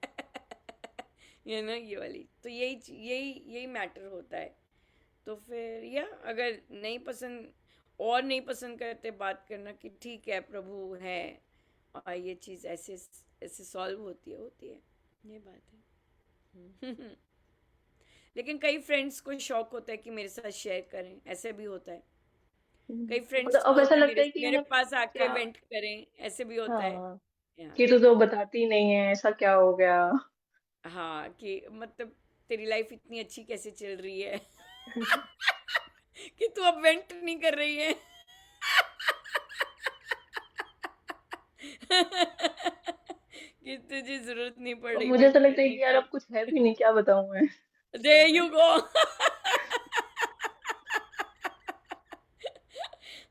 A: ये वाली तो यही मैटर होता है। तो फिर अगर नहीं पसंद करते बात करना कि ठीक है प्रभु है और ये चीज़ ऐसे ऐसे सॉल्व होती है, ये बात है। लेकिन कई फ्रेंड्स को शौक होता है कि मेरे साथ शेयर करें, ऐसे भी होता है। कई फ्रेंड्स
D: मतलब
A: को
D: अब ऐसा
A: होता है
D: लगता
A: मेरे
D: है कि
A: मेरे
D: मतलब
A: पास आके
D: क्या,
A: वेंट करें, ऐसे भी होता है।
D: हाँ,
A: या
D: कि तू तो बताती नहीं है, ऐसा क्या हो गया।
A: हाँ, कि मतलब तेरी लाइफ इतनी अच्छी कैसे चल रही है कि तू अब वेंट नहीं कर रही है। कि तुझे जरूरत नहीं पड़
D: और
A: रही
D: मुझे
A: वेंट
D: ऐसा लगता है
A: करने
D: कि यार अब
A: की।
D: कुछ है भी नहीं, क्या बताऊं मैं।
A: There you go.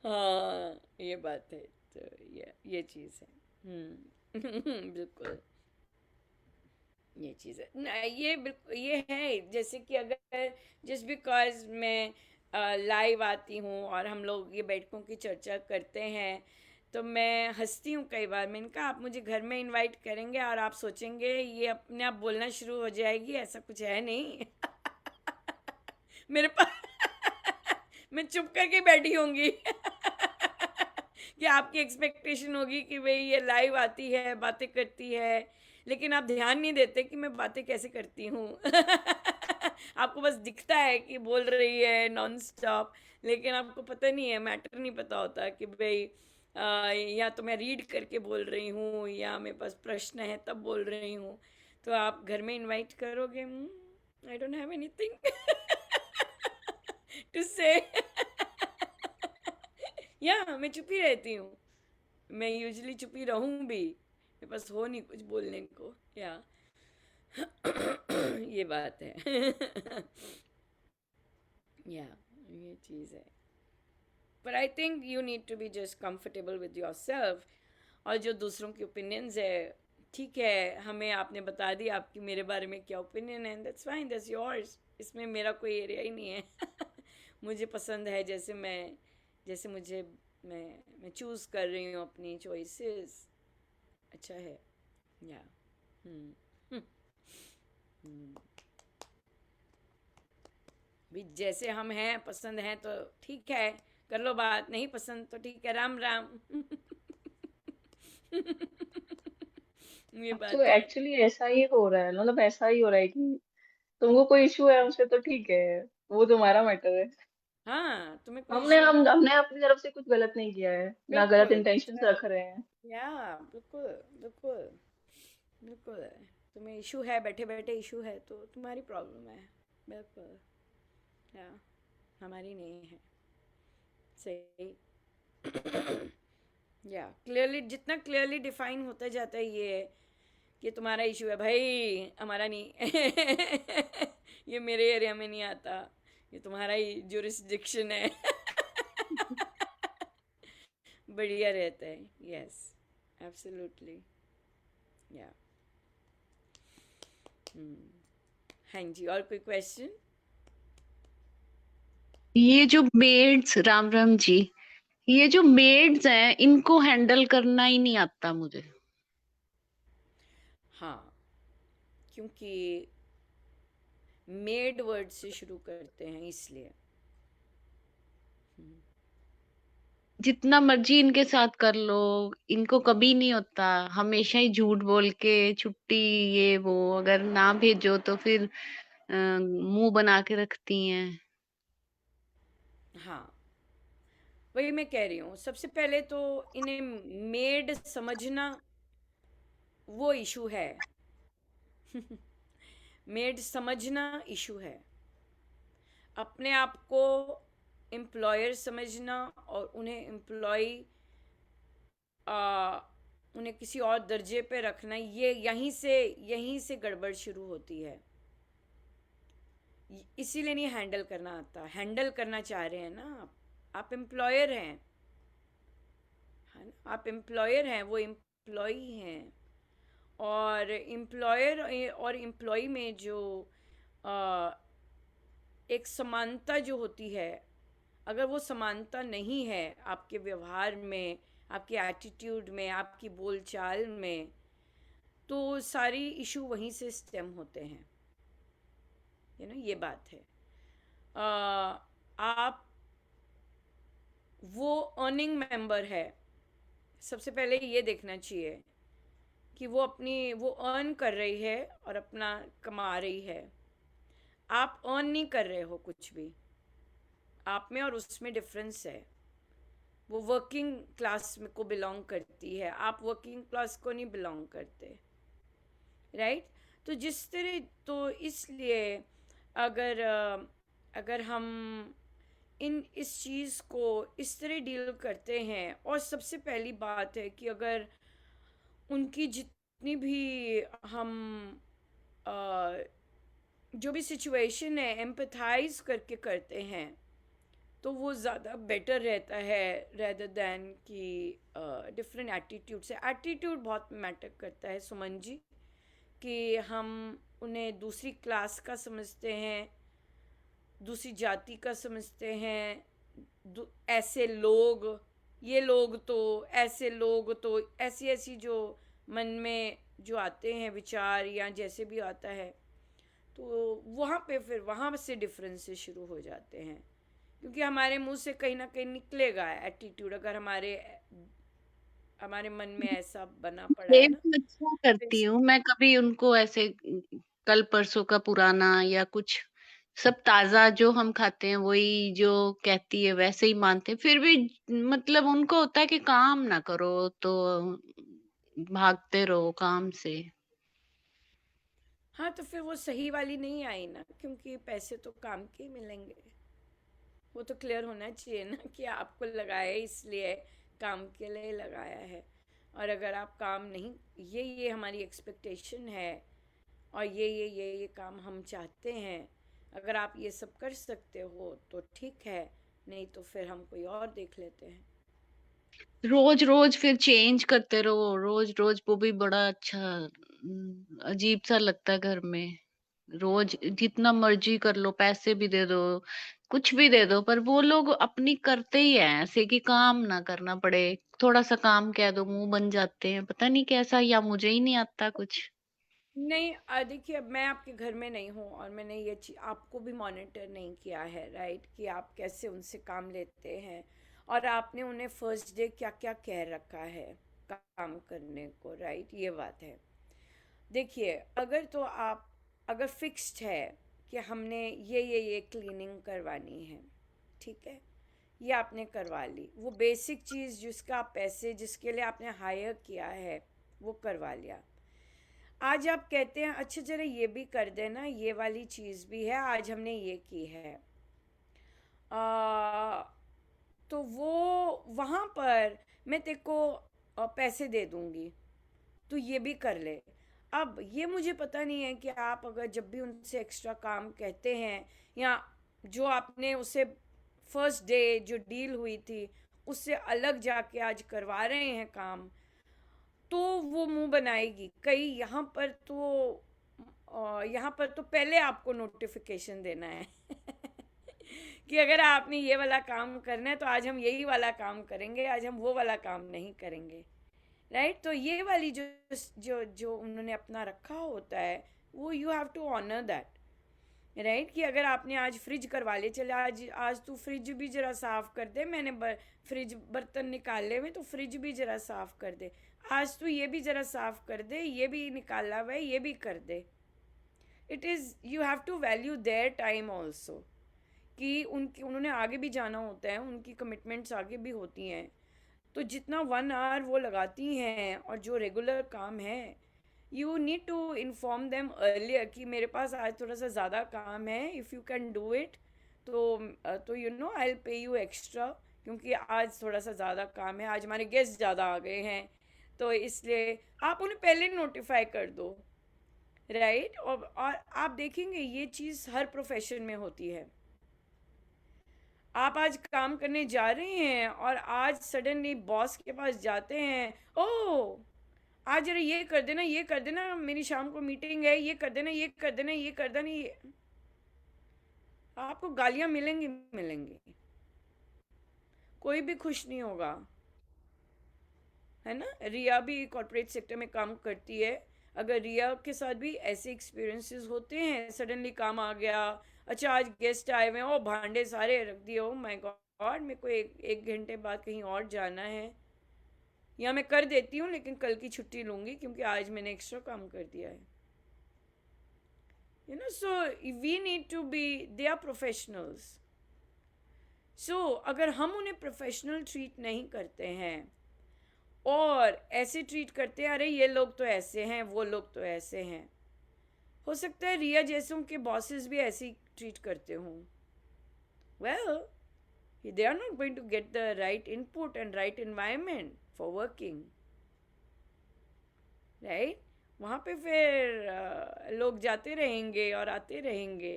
A: हाँ, ये बात है। तो ये चीज़ है। बिल्कुल ये चीज़ है ना, ये बिल्कुल ये है। जैसे कि अगर जस्ट बिकॉज मैं लाइव आती हूँ और हम लोग ये बैठकों की चर्चा करते हैं तो मैं हंसती हूँ कई बार। मैंने कहा आप मुझे घर में इनवाइट करेंगे और आप सोचेंगे ये अपने आप बोलना शुरू हो जाएगी, ऐसा कुछ है नहीं। मेरे पास मैं चुप करके बैठी होंगी कि आपकी एक्सपेक्टेशन होगी कि भाई ये लाइव आती है, बातें करती है, लेकिन आप ध्यान नहीं देते कि मैं बातें कैसे करती हूँ। आपको बस दिखता है कि बोल रही है नॉन स्टॉप, लेकिन आपको पता नहीं है, मैटर नहीं पता होता कि भाई या तो मैं रीड करके बोल रही हूँ या मेरे पास प्रश्न है तब बोल रही हूँ। तो आप घर में इनवाइट करोगे? I don't have anything to say. या मैं चुप ही रहती हूँ, मैं यूजुअली चुप ही रहूँ भी, मेरे पास हो नहीं कुछ बोलने को। या ये बात है। या ये चीज़ है। पर I think you need to be just comfortable with your self. और जो दूसरों की ओपिनियंस है, ठीक है, हमें आपने बता दिया आपकी मेरे बारे में क्या ओपिनियन है, दैट्स फाइन, दैट्स योर्स, इसमें मेरा कोई एरिया ही नहीं है। मुझे पसंद है जैसे मुझे मैं चूज़ कर रही हूँ अपनी चॉइसेस, अच्छा है। या भी जैसे हम हैं, पसंद हैं तो ठीक है, कर लो बात, नहीं पसंद तो ठीक है, राम राम। ये
D: अब
A: बात
D: तो
A: है।
D: एक्चुअली ऐसा ही हो रहा है, मतलब ऐसा ही हो रहा है कि तुमको कोई इशू है हमसे तो ठीक है, वो तुम्हारा मैटर है।
A: हाँ, तुम्हें कोई
D: हमने
A: इशू है?
D: हमने अपनी तरफ से कुछ गलत नहीं किया है, ना गलत
A: बिल्कुल,
D: इंटेंशन रख रहे हैं।
A: या बिल्कुल, बिल्कुल, बिल्कुल। तुम्हें इशू है, बैठे बैठे इशू है तो तुम्हारी प्रॉब्लम है, बिल्कुल। या हमारी नहीं है। सही। या क्लियरली, जितना क्लियरली डिफाइन होता जाता है ये कि तुम्हारा इशू है भाई, हमारा नहीं। ये मेरे एरिया में नहीं आता, ये तुम्हारा ही जुरिस्डिक्शन है। बढ़िया रहता है। Yes, absolutely. या हाँ जी, और कोई क्वेश्चन?
E: ये जो मेड्स, राम राम जी, ये जो मेड्स हैं इनको हैंडल करना ही नहीं आता मुझे।
A: हाँ, क्योंकि मेड वर्ड से शुरू करते हैं इसलिए।
E: जितना मर्जी इनके साथ कर लो, इनको कभी नहीं होता, हमेशा ही झूठ बोल के छुट्टी ये वो, अगर ना भेजो तो फिर मुंह बना के रखती हैं।
A: हाँ, वही मैं कह रही हूँ, सबसे पहले तो इन्हें मेड समझना वो इशू है। मेड समझना इशू है। अपने आप को एम्प्लॉयर समझना और उन्हें एम्प्लॉय, उन्हें किसी और दर्जे पे रखना, ये यहीं से गड़बड़ शुरू होती है। इसीलिए नहीं हैंडल करना आता। हैंडल करना चाह रहे हैं ना आप एम्प्लॉयर हैं, है ना, आप एम्प्लॉयर हैं, वो एम्प्लॉय हैं। और एम्प्लॉयर और एम्प्लॉय में जो आ, एक समानता जो होती है, अगर वो समानता नहीं है आपके व्यवहार में, आपके एटीट्यूड में, आपकी बोलचाल में, तो सारी इशू वहीं से स्टेम होते हैं। ये बात है। आप वो अर्निंग मेंबर है, सबसे पहले ये देखना चाहिए कि वो अर्न कर रही है और अपना कमा रही है। आप अर्न नहीं कर रहे हो कुछ भी, आप में और उसमें डिफरेंस है। वो वर्किंग क्लास में को बिलोंग करती है, आप वर्किंग क्लास को नहीं बिलोंग करते, राइट? तो जिस तरह, तो इसलिए अगर हम इस चीज़ को इस तरह डील करते हैं, और सबसे पहली बात है कि अगर उनकी जितनी भी हम जो भी सिचुएशन है एम्पथाइज करके करते हैं, तो वो ज़्यादा बेटर रहता है रेदर दैन कि डिफरेंट एटीट्यूड से। एटीट्यूड बहुत मैटर करता है सुमन जी, कि हम उन्हें दूसरी क्लास का समझते हैं, दूसरी जाति का समझते हैं, ऐसे लोग, ये लोग तो, ऐसे लोग तो, ऐसी ऐसी जो मन में जो आते हैं विचार या जैसे भी आता है, तो वहाँ से डिफरेंसेस शुरू हो जाते हैं। क्योंकि हमारे मुंह से कहीं ना कहीं निकलेगा एटीट्यूड, अगर हमारे मन में ऐसा बना पड़ा है
E: मैं
A: ना।
E: अच्छा करती हूँ, मैं कभी उनको ऐसे कल परसों का पुराना या कुछ सब ताज़ा जो हम खाते हैं वही जो कहती है वैसे ही मानते हैं। फिर भी मतलब उनको होता है कि काम ना करो तो भागते रहो काम से।
A: हाँ, तो फिर वो सही वाली नहीं आई ना, क्योंकि पैसे तो काम के ही मिलेंगे। वो तो क्लियर होना चाहिए ना कि आपको लगाया है इसलिए काम के लिए लगाया है। और अगर आप काम नहीं, ये हमारी एक्सपेक्टेशन है और ये काम हम चाहते हैं, अगर आप ये सब कर सकते हो तो ठीक है, नहीं तो फिर हम कोई और देख लेते हैं।
E: रोज रोज फिर चेंज करते रहो, रोज रोज वो भी बड़ा अच्छा अजीब सा लगता है घर में। रोज जितना मर्जी कर लो, पैसे भी दे दो, कुछ भी दे दो, पर वो लोग अपनी करते ही है ऐसे कि काम ना करना पड़े। थोड़ा सा काम कह दो मुंह बन जाते हैं, पता नहीं कैसा, या मुझे ही नहीं आता कुछ।
A: नहीं, देखिए, अब मैं आपके घर में नहीं हूँ और मैंने ये चीज आपको भी मॉनिटर नहीं किया है, राइट, कि आप कैसे उनसे काम लेते हैं और आपने उन्हें फर्स्ट डे क्या क्या कह रखा है काम करने को, राइट, ये बात है। देखिए, अगर तो आप, अगर फिक्स्ड है कि हमने ये क्लीनिंग करवानी है, ठीक है, ये आपने करवा ली, वो बेसिक चीज़ जिसका आप पैसे जिसके लिए आपने हायर किया है वो करवा लिया। आज आप कहते हैं अच्छा जरा ये भी कर देना, ये वाली चीज़ भी है, आज हमने ये की है, आ, तो वो वहाँ पर मैं तेरे को पैसे दे दूँगी, तो ये भी कर ले। अब ये मुझे पता नहीं है कि आप अगर जब भी उनसे एक्स्ट्रा काम कहते हैं या जो आपने उसे फर्स्ट डे जो डील हुई थी उससे अलग जाके आज करवा रहे हैं काम, तो वो मुंह बनाएगी कई। यहाँ पर तो पहले आपको नोटिफिकेशन देना है कि अगर आपने ये वाला काम करना है तो आज हम यही वाला काम करेंगे, आज हम वो वाला काम नहीं करेंगे, राइट। तो ये वाली जो जो जो उन्होंने अपना रखा होता है वो you have to honour that, right. कि अगर आपने आज फ्रिज करवा ले, चले आज आज तू फ्रिज भी जरा साफ कर दे, मैंने फ्रिज बर्तन निकाले हुए तो फ्रिज भी जरा साफ कर दे, आज तू ये भी जरा साफ कर दे, ये भी निकाला हुआ है ये भी कर दे। It is you have to value their time also, कि उन्होंने आगे भी जाना होता है, उनकी कमिटमेंट्स आगे भी होती हैं, तो जितना 1 आवर वो लगाती हैं और जो रेगुलर काम है, you need to inform them earlier कि मेरे पास आज थोड़ा सा ज़्यादा काम है, if you can do it तो you know I will pay you extra, क्योंकि आज थोड़ा सा ज़्यादा काम है, आज हमारे गेस्ट ज़्यादा आ गए हैं, तो इसलिए आप उन्हें पहले नोटिफाई कर दो, राइट। और आप देखेंगे ये चीज़ हर प्रोफेशन में होती है। आप आज काम करने जा रहे हैं और आज सडनली बॉस के पास जाते हैं, ओह आज जरा ये कर देना, ये कर देना, मेरी शाम को मीटिंग है, ये कर देना, ये कर देना, ये कर देना, ये आपको गालियां मिलेंगी मिलेंगी, कोई भी खुश नहीं होगा, है ना। रिया भी कॉर्पोरेट सेक्टर में काम करती है, अगर रिया के साथ भी ऐसे एक्सपीरियंसेस होते हैं, सडनली काम आ गया, अच्छा आज गेस्ट आए हुए हैं, ओ भांडे सारे रख दिए, ओ माय गॉड मेरे को एक घंटे बाद कहीं और जाना है, या मैं कर देती हूँ लेकिन कल की छुट्टी लूँगी क्योंकि आज मैंने एक्स्ट्रा काम कर दिया है, you know. So we need to be, they are professionals. So अगर हम उन्हें प्रोफेशनल ट्रीट नहीं करते हैं और ऐसे ट्रीट करते हैं, अरे ये लोग तो ऐसे हैं, वो लोग तो ऐसे हैं, हो सकता है रिया जैसों के बॉसेस भी ऐसे ही ट्रीट करते हों, well they are not going to get the right input and right environment for working, right। वहाँ पे फिर लोग जाते रहेंगे और आते रहेंगे।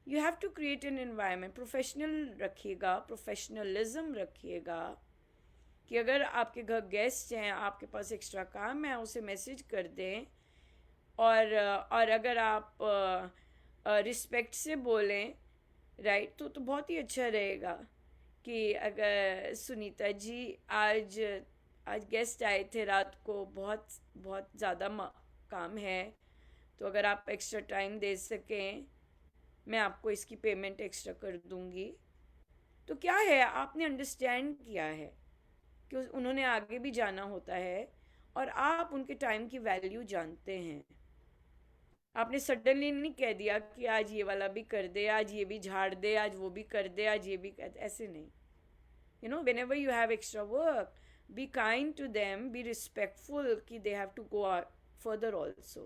A: You have to create an environment, professional रखिएगा, प्रोफेशनलिज्म रखिएगा, कि अगर आपके घर गेस्ट हैं, आपके पास एक्स्ट्रा काम है, उसे मैसेज कर दें, और अगर आप रिस्पेक्ट से बोलें, राइट, तो बहुत ही अच्छा रहेगा। कि अगर सुनीता जी आज गेस्ट आए थे रात को, बहुत बहुत ज़्यादा काम है, तो अगर आप एक्स्ट्रा टाइम दे सकें, मैं आपको इसकी पेमेंट एक्स्ट्रा कर दूंगी। तो क्या है, आपने अंडरस्टैंड किया है कि उन्होंने आगे भी जाना होता है और आप उनके टाइम की वैल्यू जानते हैं। आपने सडनली नहीं कह दिया कि आज ये वाला भी कर दे, आज ये भी झाड़ दे, आज वो भी कर दे, आज ये भी कर दे, ऐसे नहीं. You know, whenever you have extra work, be kind to them, be respectful कि they have to go further also,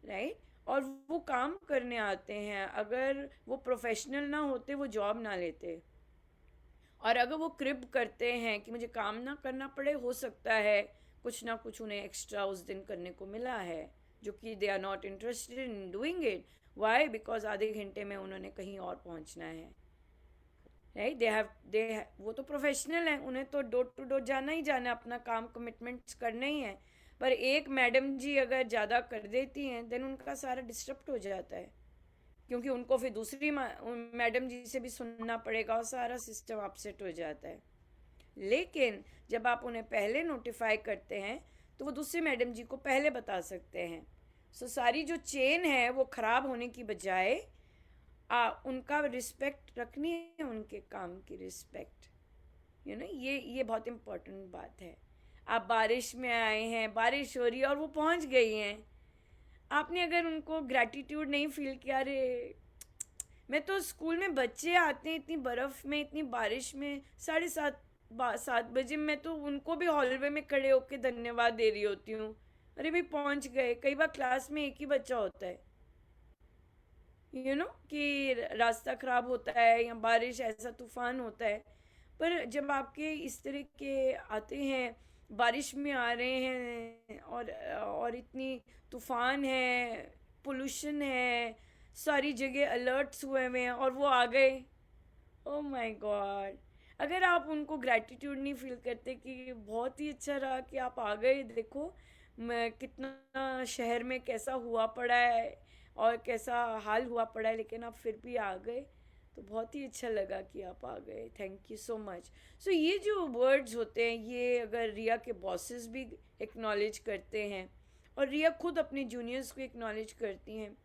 A: right? और वो काम करने आते हैं, अगर वो प्रोफेशनल ना होते वो जॉब ना लेते. और अगर वो क्रिब करते हैं कि मुझे काम ना करना पड़े, हो सकता है कुछ ना कुछ उन्हें एक्स्ट्रा उस दिन करने को मिला है जो कि they are not interested in doing it. Why? Because आधे घंटे में उन्होंने कहीं और पहुंचना है, राइट. वो तो प्रोफेशनल हैं, उन्हें तो डोर टू डोर जाना ही जाना, अपना काम कमिटमेंट्स करना ही है. पर एक मैडम जी अगर ज़्यादा कर देती हैं देन उनका सारा डिस्टर्ब हो जाता है, क्योंकि उनको फिर दूसरी मैडम जी से भी सुनना पड़ेगा और सारा सिस्टम अपसेट हो जाता है. लेकिन जब आप उन्हें पहले नोटिफाई करते हैं तो वो दूसरी मैडम जी को पहले बता सकते हैं. सो सारी जो चेन है वो ख़राब होने की बजाय उनका रिस्पेक्ट रखनी है, उनके काम की रिस्पेक्ट. यू नो, ये बहुत इम्पोर्टेंट बात है. आप बारिश में आए हैं, बारिश हो रही है और वो पहुंच गई हैं, आपने अगर उनको ग्रैटिट्यूड नहीं फील किया, अरे मैं तो स्कूल में बच्चे आते हैं इतनी बर्फ़ में, इतनी बारिश में, 7:30 बजे, मैं तो उनको भी हॉलवे में खड़े होकर धन्यवाद दे रही होती हूँ. अरे भाई पहुँच गए. कई बार क्लास में एक ही बच्चा होता है, यू नो, कि रास्ता ख़राब होता है या बारिश ऐसा तूफ़ान होता है. पर जब आपके इस तरह के आते हैं, बारिश में आ रहे हैं और इतनी तूफ़ान है, पोल्यूशन है, सारी जगह अलर्ट्स हुए हुए हैं और वो आ गए, ओ माय गॉड. अगर आप उनको ग्रैटिट्यूड नहीं फील करते कि बहुत ही अच्छा रहा कि आप आ गए, देखो मैं कितना शहर में कैसा हुआ पड़ा है और कैसा हाल हुआ पड़ा है, लेकिन आप फिर भी आ गए, तो बहुत ही अच्छा लगा कि आप आ गए. Thank you so much. So ये जो वर्ड्स होते हैं, ये अगर रिया के बॉसेस भी एक्नॉलेज करते हैं और रिया खुद अपने जूनियर्स को एक्नॉलेज करती हैं,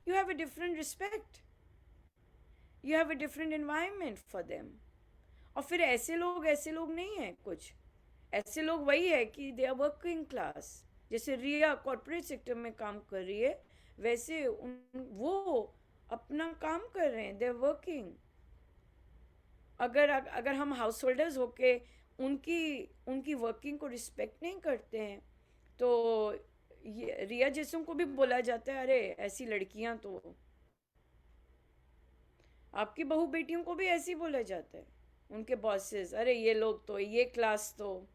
A: you have a different respect, you have a different environment for them. और फिर ऐसे लोग नहीं हैं. कुछ ऐसे लोग वही है कि दे आर वर्किंग क्लास. जैसे रिया कॉर्पोरेट सेक्टर में काम कर रही है, वैसे वो अपना काम कर रहे हैं, दे आर वर्किंग. अगर हम हाउस होल्डर्स होके उनकी वर्किंग को रिस्पेक्ट नहीं करते हैं, तो ये रिया जैसों को भी बोला जाता है, अरे ऐसी लड़कियां, तो आपकी बहू बेटियों को भी ऐसे ही बोला जाता है, उनके बॉसेस, अरे ये लोग तो, ये क्लास तो,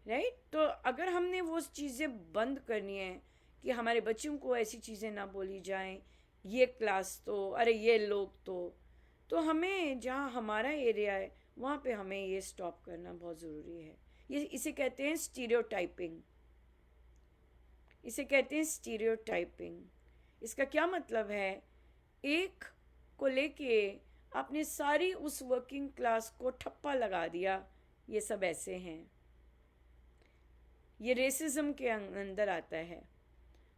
A: राइट. तो अगर हमने वो चीज़ें बंद करनी है कि हमारे बच्चों को ऐसी चीज़ें ना बोली जाएं, ये क्लास तो, अरे ये लोग तो हमें जहाँ हमारा एरिया है वहाँ पे हमें ये स्टॉप करना बहुत ज़रूरी है. इसे कहते हैं स्टीरियोटाइपिंग. इसे कहते हैं स्टीरियोटाइपिंग. इसका क्या मतलब है? एक को लेके आपने सारी उस वर्किंग क्लास को ठप्पा लगा दिया, ये सब ऐसे हैं. ये रेसिज्म के अंदर आता है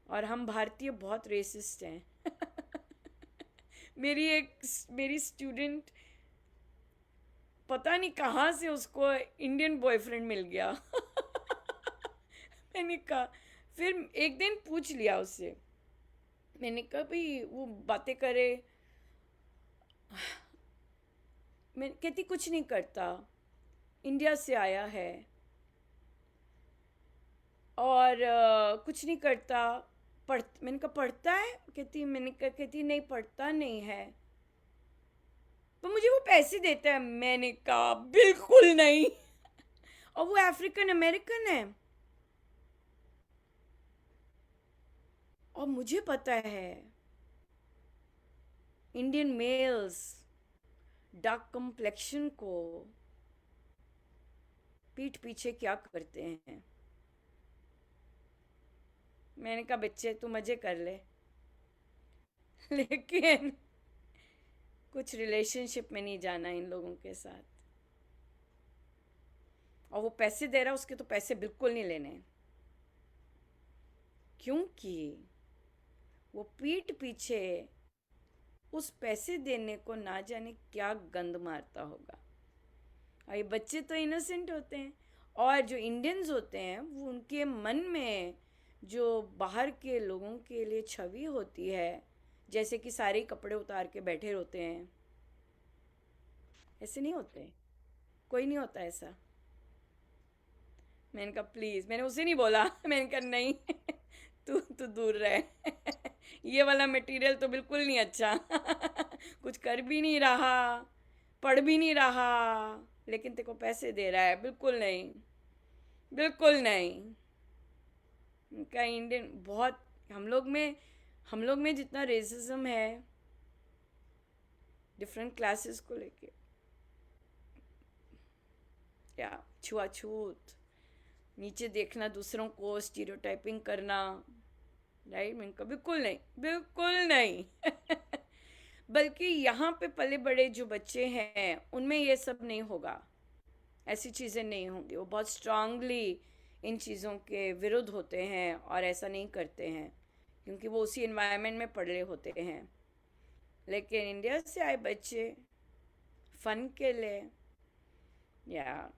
A: और हम भारतीय बहुत रेसिस्ट हैं. मेरी स्टूडेंट, पता नहीं कहाँ से उसको इंडियन बॉयफ्रेंड मिल गया. मैंने कहा, फिर एक दिन पूछ लिया उससे, मैंने कहा भाई वो बातें करे, मैं कहती कुछ नहीं करता, इंडिया से आया है और कुछ नहीं करता, मैंने कहा पढ़ता है, कहती नहीं पढ़ता नहीं है, तो मुझे वो पैसे देता है. मैंने कहा बिल्कुल नहीं. और वो अफ्रीकन अमेरिकन है और मुझे पता है इंडियन मेल्स डार्क कम्प्लेक्शन को पीठ पीछे क्या करते हैं. मैंने कहा बच्चे तू मजे कर ले, लेकिन कुछ रिलेशनशिप में नहीं जाना इन लोगों के साथ. और वो पैसे दे रहा, उसके तो पैसे बिल्कुल नहीं लेने, क्योंकि वो पीठ पीछे उस पैसे देने को ना जाने क्या गंद मारता होगा. और ये बच्चे तो इनोसेंट होते हैं, और जो इंडियंस होते हैं वो उनके मन में जो बाहर के लोगों के लिए छवि होती है, जैसे कि सारे कपड़े उतार के बैठे होते हैं, ऐसे नहीं होते, कोई नहीं होता ऐसा। मैंने कहा प्लीज़, मैंने उसे नहीं बोला मैंने कहा नहीं तू दूर रहे ये वाला मटेरियल तो बिल्कुल नहीं अच्छा कुछ कर भी नहीं रहा, पढ़ भी नहीं रहा, लेकिन तेरे को पैसे दे रहा है, बिल्कुल नहीं, बिल्कुल नहीं। का इंडियन बहुत, हम लोग में जितना रेसिज्म है डिफरेंट क्लासेस को लेके, या छुआछूत, नीचे देखना दूसरों को, स्टीरियोटाइपिंग करना, राइट, मैंने कहा बिल्कुल नहीं, बिल्कुल नहीं बल्कि यहाँ पे पले बड़े जो बच्चे हैं उनमें ये सब नहीं होगा, ऐसी चीज़ें नहीं होंगी। वो बहुत स्ट्रांगली इन चीज़ों के विरुद्ध होते हैं और ऐसा नहीं करते हैं क्योंकि वो उसी एनवायरनमेंट में पड़े होते हैं। लेकिन इंडिया से आए बच्चे फन के लिए, या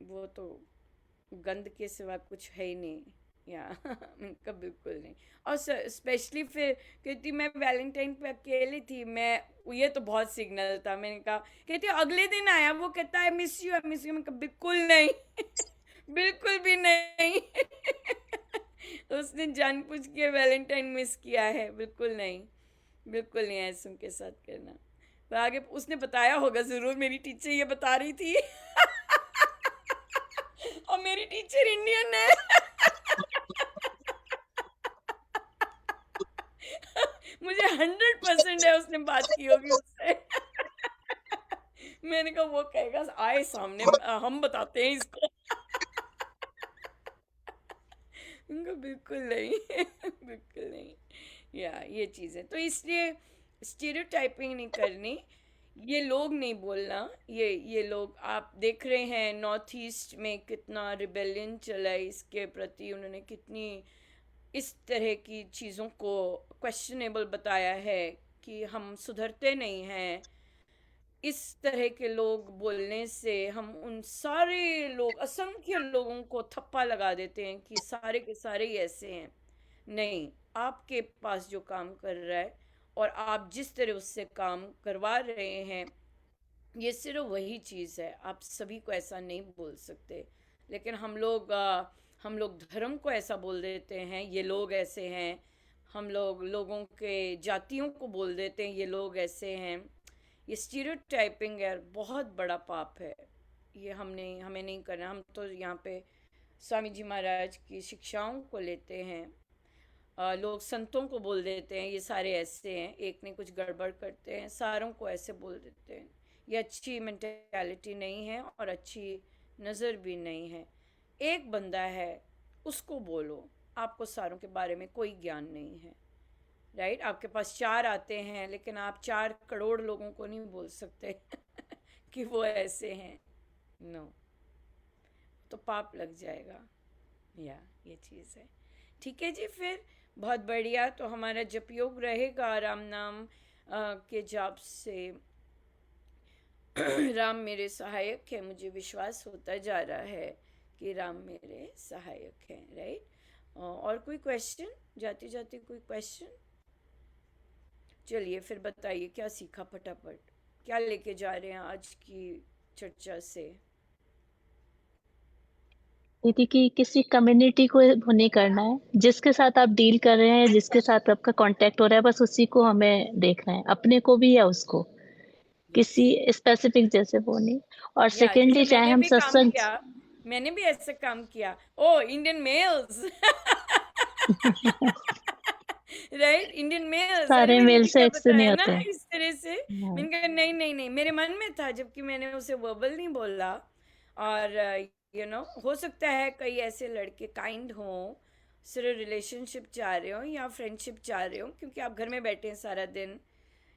A: वो तो गंद के सिवा कुछ है ही नहीं, या उनका बिल्कुल नहीं। और स्पेशली फिर कहती मैं वैलेंटाइन पे अकेली थी, मैं ये तो बहुत सिग्नल था, मैंने कहा, कहती अगले दिन आया, वो कहता है मिस यू, मिस यू, मैं कहा बिल्कुल नहीं बिल्कुल भी नहीं उसने जानबूझ के वैलेंटाइन मिस किया है, बिल्कुल नहीं, बिल्कुल नहीं ऐसा उनके साथ करना। तो आगे उसने बताया होगा ज़रूर, मेरी टीचर ये बता रही थी और मेरी टीचर इंडियन है मुझे 100% है उसने बात की होगी उससे मैंने कहा वो कहेगा आए सामने हम बताते हैं इसको उनको बिल्कुल नहीं बिल्कुल नहीं, या ये चीज़ें तो इसलिए स्टीरियोटाइपिंग नहीं करनी, ये लोग नहीं बोलना, ये लोग आप देख रहे हैं नॉर्थ ईस्ट में कितना रिबेलियन चला है इसके प्रति, उन्होंने कितनी इस तरह की चीज़ों को क्वेश्चनेबल बताया है कि हम सुधरते नहीं हैं। इस तरह के लोग बोलने से हम उन सारे लोग, असंख्य लोगों को थप्पा लगा देते हैं कि सारे के सारे ही ऐसे हैं। नहीं, आपके पास जो काम कर रहा है और आप जिस तरह उससे काम करवा रहे हैं, ये सिर्फ वही चीज़ है, आप सभी को ऐसा नहीं बोल सकते। लेकिन हम लोग धर्म को ऐसा बोल देते हैं, ये लोग ऐसे हैं, हम लोग लोगों के जातियों को बोल देते हैं, ये लोग ऐसे हैं। ये स्टीरियोटाइपिंग यार बहुत बड़ा पाप है, ये हमें नहीं करना। हम तो यहाँ पे स्वामी जी महाराज की शिक्षाओं को लेते हैं, लोग संतों को बोल देते हैं ये सारे ऐसे हैं, एक ने कुछ गड़बड़ करते हैं सारों को ऐसे बोल देते हैं, ये अच्छी मेंटेलिटी नहीं है और अच्छी नज़र भी नहीं है। एक बंदा है उसको बोलो, आपको सारों के बारे में कोई ज्ञान नहीं है, राइट। आपके पास 4 आते हैं लेकिन आप 4 करोड़ लोगों को नहीं बोल सकते कि वो ऐसे हैं, नो, तो पाप लग जाएगा, या ये चीज़ है। ठीक है जी, फिर बहुत बढ़िया, तो हमारा जप योग रहेगा राम नाम के जाप से राम मेरे सहायक है, मुझे विश्वास होता जा रहा है कि राम मेरे सहायक हैं, राइट। और कोई क्वेश्चन, जाते जाते कोई क्वेश्चन? चलिए फिर बताइए क्या सीखा, फटाफट क्या लेके जा रहे हैं आज की चर्चा से?
B: दीदी कि किसी कम्युनिटी को वो नहीं करना है, जिसके साथ आप डील कर रहे हैं, जिसके साथ आपका कांटेक्ट हो रहा है, बस उसी को हमें देखना है, अपने को भी या उसको, किसी स्पेसिफिक जैसे वो नहीं। और
A: या
B: सेकेंडली
A: जैसे
B: चाहे
A: मैंने
B: हम
A: भी काम
B: सत्संग
A: किया, मैंने भी ऐसा काम किया, oh Indian males right, Indian males, अरे
B: सारे
A: मैंने
B: मेल
A: भी
B: से
A: क्या
B: एक से नहीं
A: बताया ना
B: होते।
A: इस तरह से।
B: हाँ।
A: मैंने कहा नहीं नहीं नहीं, मेरे मन में था जबकि मैंने उसे वर्बल नहीं बोला। और हो सकता है कई ऐसे लड़के काइंड हों, सिर्फ रिलेशनशिप चाह रहे हो या फ्रेंडशिप चाह रहे हो क्योंकि आप घर में बैठे हैं सारा दिन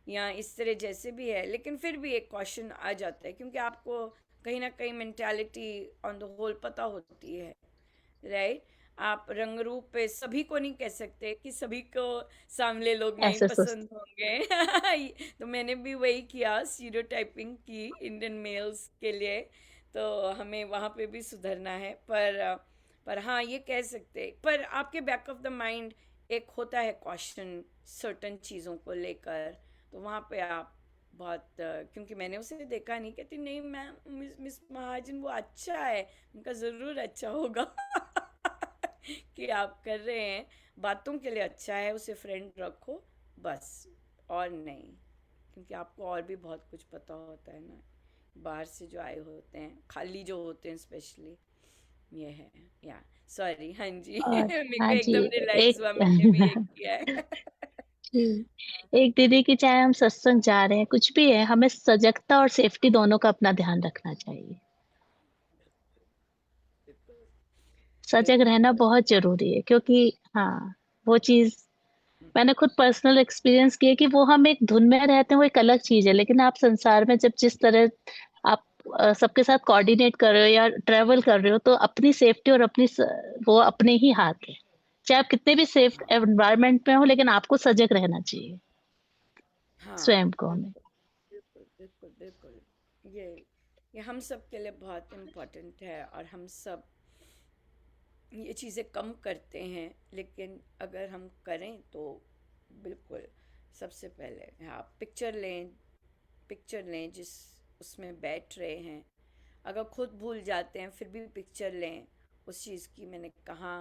A: या इस तरह जैसे भी है, लेकिन फिर भी एक क्वेश्चन आ जाता है क्योंकि आपको कहीं ना कहीं मेंटालिटी ऑन द होल पता होती है, राइट। आप रंग रूप पे सभी को नहीं कह सकते कि सभी को सामने लोग नहीं
B: ऐसे सोचते।
A: पसंद होंगे तो मैंने भी वही किया, स्टीरियोटाइपिंग की इंडियन मेल्स के लिए, तो हमें वहाँ पे भी सुधरना है। पर पर हाँ ये कह सकते, पर आपके बैक ऑफ द माइंड एक होता है क्वेश्चन सर्टन चीज़ों को लेकर, तो वहाँ पे आप बहुत क्योंकि मैंने उसे देखा नहीं, कहती नहीं मैम मिस महाजन वो अच्छा है, उनका ज़रूर अच्छा होगा कि आप कर रहे हैं बातों के लिए अच्छा है, उसे फ्रेंड रखो बस, और नहीं, क्योंकि आपको और भी बहुत कुछ पता होता है ना, बाहर से जो आए होते हैं खाली जो होते हैं स्पेशली, ये है या सॉरी हाँ जी
B: और
A: मेरे को
B: हाँ जी,
A: एकदम रिलैक्स हुआ, मैंने भी ये
B: एक
A: किया है
B: जी, एक दीदी की चाहे हम सत्संग जा रहे हैं, कुछ भी है, हमें सजगता और सेफ्टी दोनों का अपना ध्यान रखना चाहिए। सजग
A: बिल्कुल
B: रहना बहुत ज़रूरी है क्योंकि हाँ, वो चीज़ मैंने खुद पर्सनल एक्सपीरियंस किया कि वो हम एक धुन में रहते हैं, वो एक अलग चीज़ है, लेकिन आप संसार में जब जिस तरह आप सबके साथ कोऑर्डिनेट कर रहे हो या ट्रैवल कर रहे हो, तो अपनी सेफ्टी और वो अपने ही हाथ है। चाहे आप कितने भी सेफ
A: हाँ
B: एनवायरनमेंट में हो, लेकिन आपको सजग रहना चाहिए,
A: हाँ
B: स्वयं को हमें।
A: बिल्कुल बिल्कुल बिल्कुल बिल्कुल, ये हम सब के लिए बहुत इम्पोर्टेंट है, और हम सब ये चीज़ें कम करते हैं, लेकिन अगर हम करें तो बिल्कुल सबसे पहले हाँ पिक्चर लें जिस उसमें बैठ रहे हैं, अगर खुद भूल जाते हैं फिर भी पिक्चर लें उस चीज़ की, मैंने कहाँ